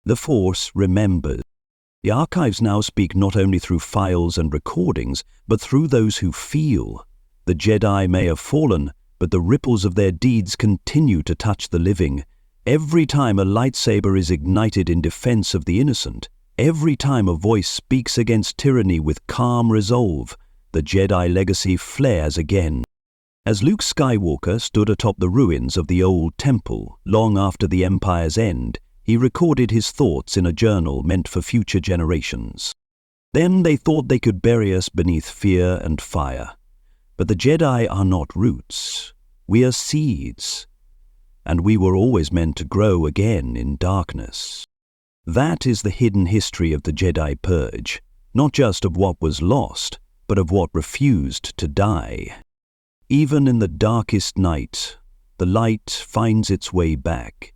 The Force remembers. The archives now speak not only through files and recordings, but through those who feel. The Jedi may have fallen, but the ripples of their deeds continue to touch the living. Every time a lightsaber is ignited in defense of the innocent, every time a voice speaks against tyranny with calm resolve, the Jedi legacy flares again. As Luke Skywalker stood atop the ruins of the old temple long after the Empire's end, he recorded his thoughts in a journal meant for future generations. Then they thought they could bury us beneath fear and fire. But the Jedi are not roots. We are seeds. And we were always meant to grow again in darkness. That is the hidden history of the Jedi Purge, not just of what was lost, but of what refused to die. Even in the darkest night, the light finds its way back,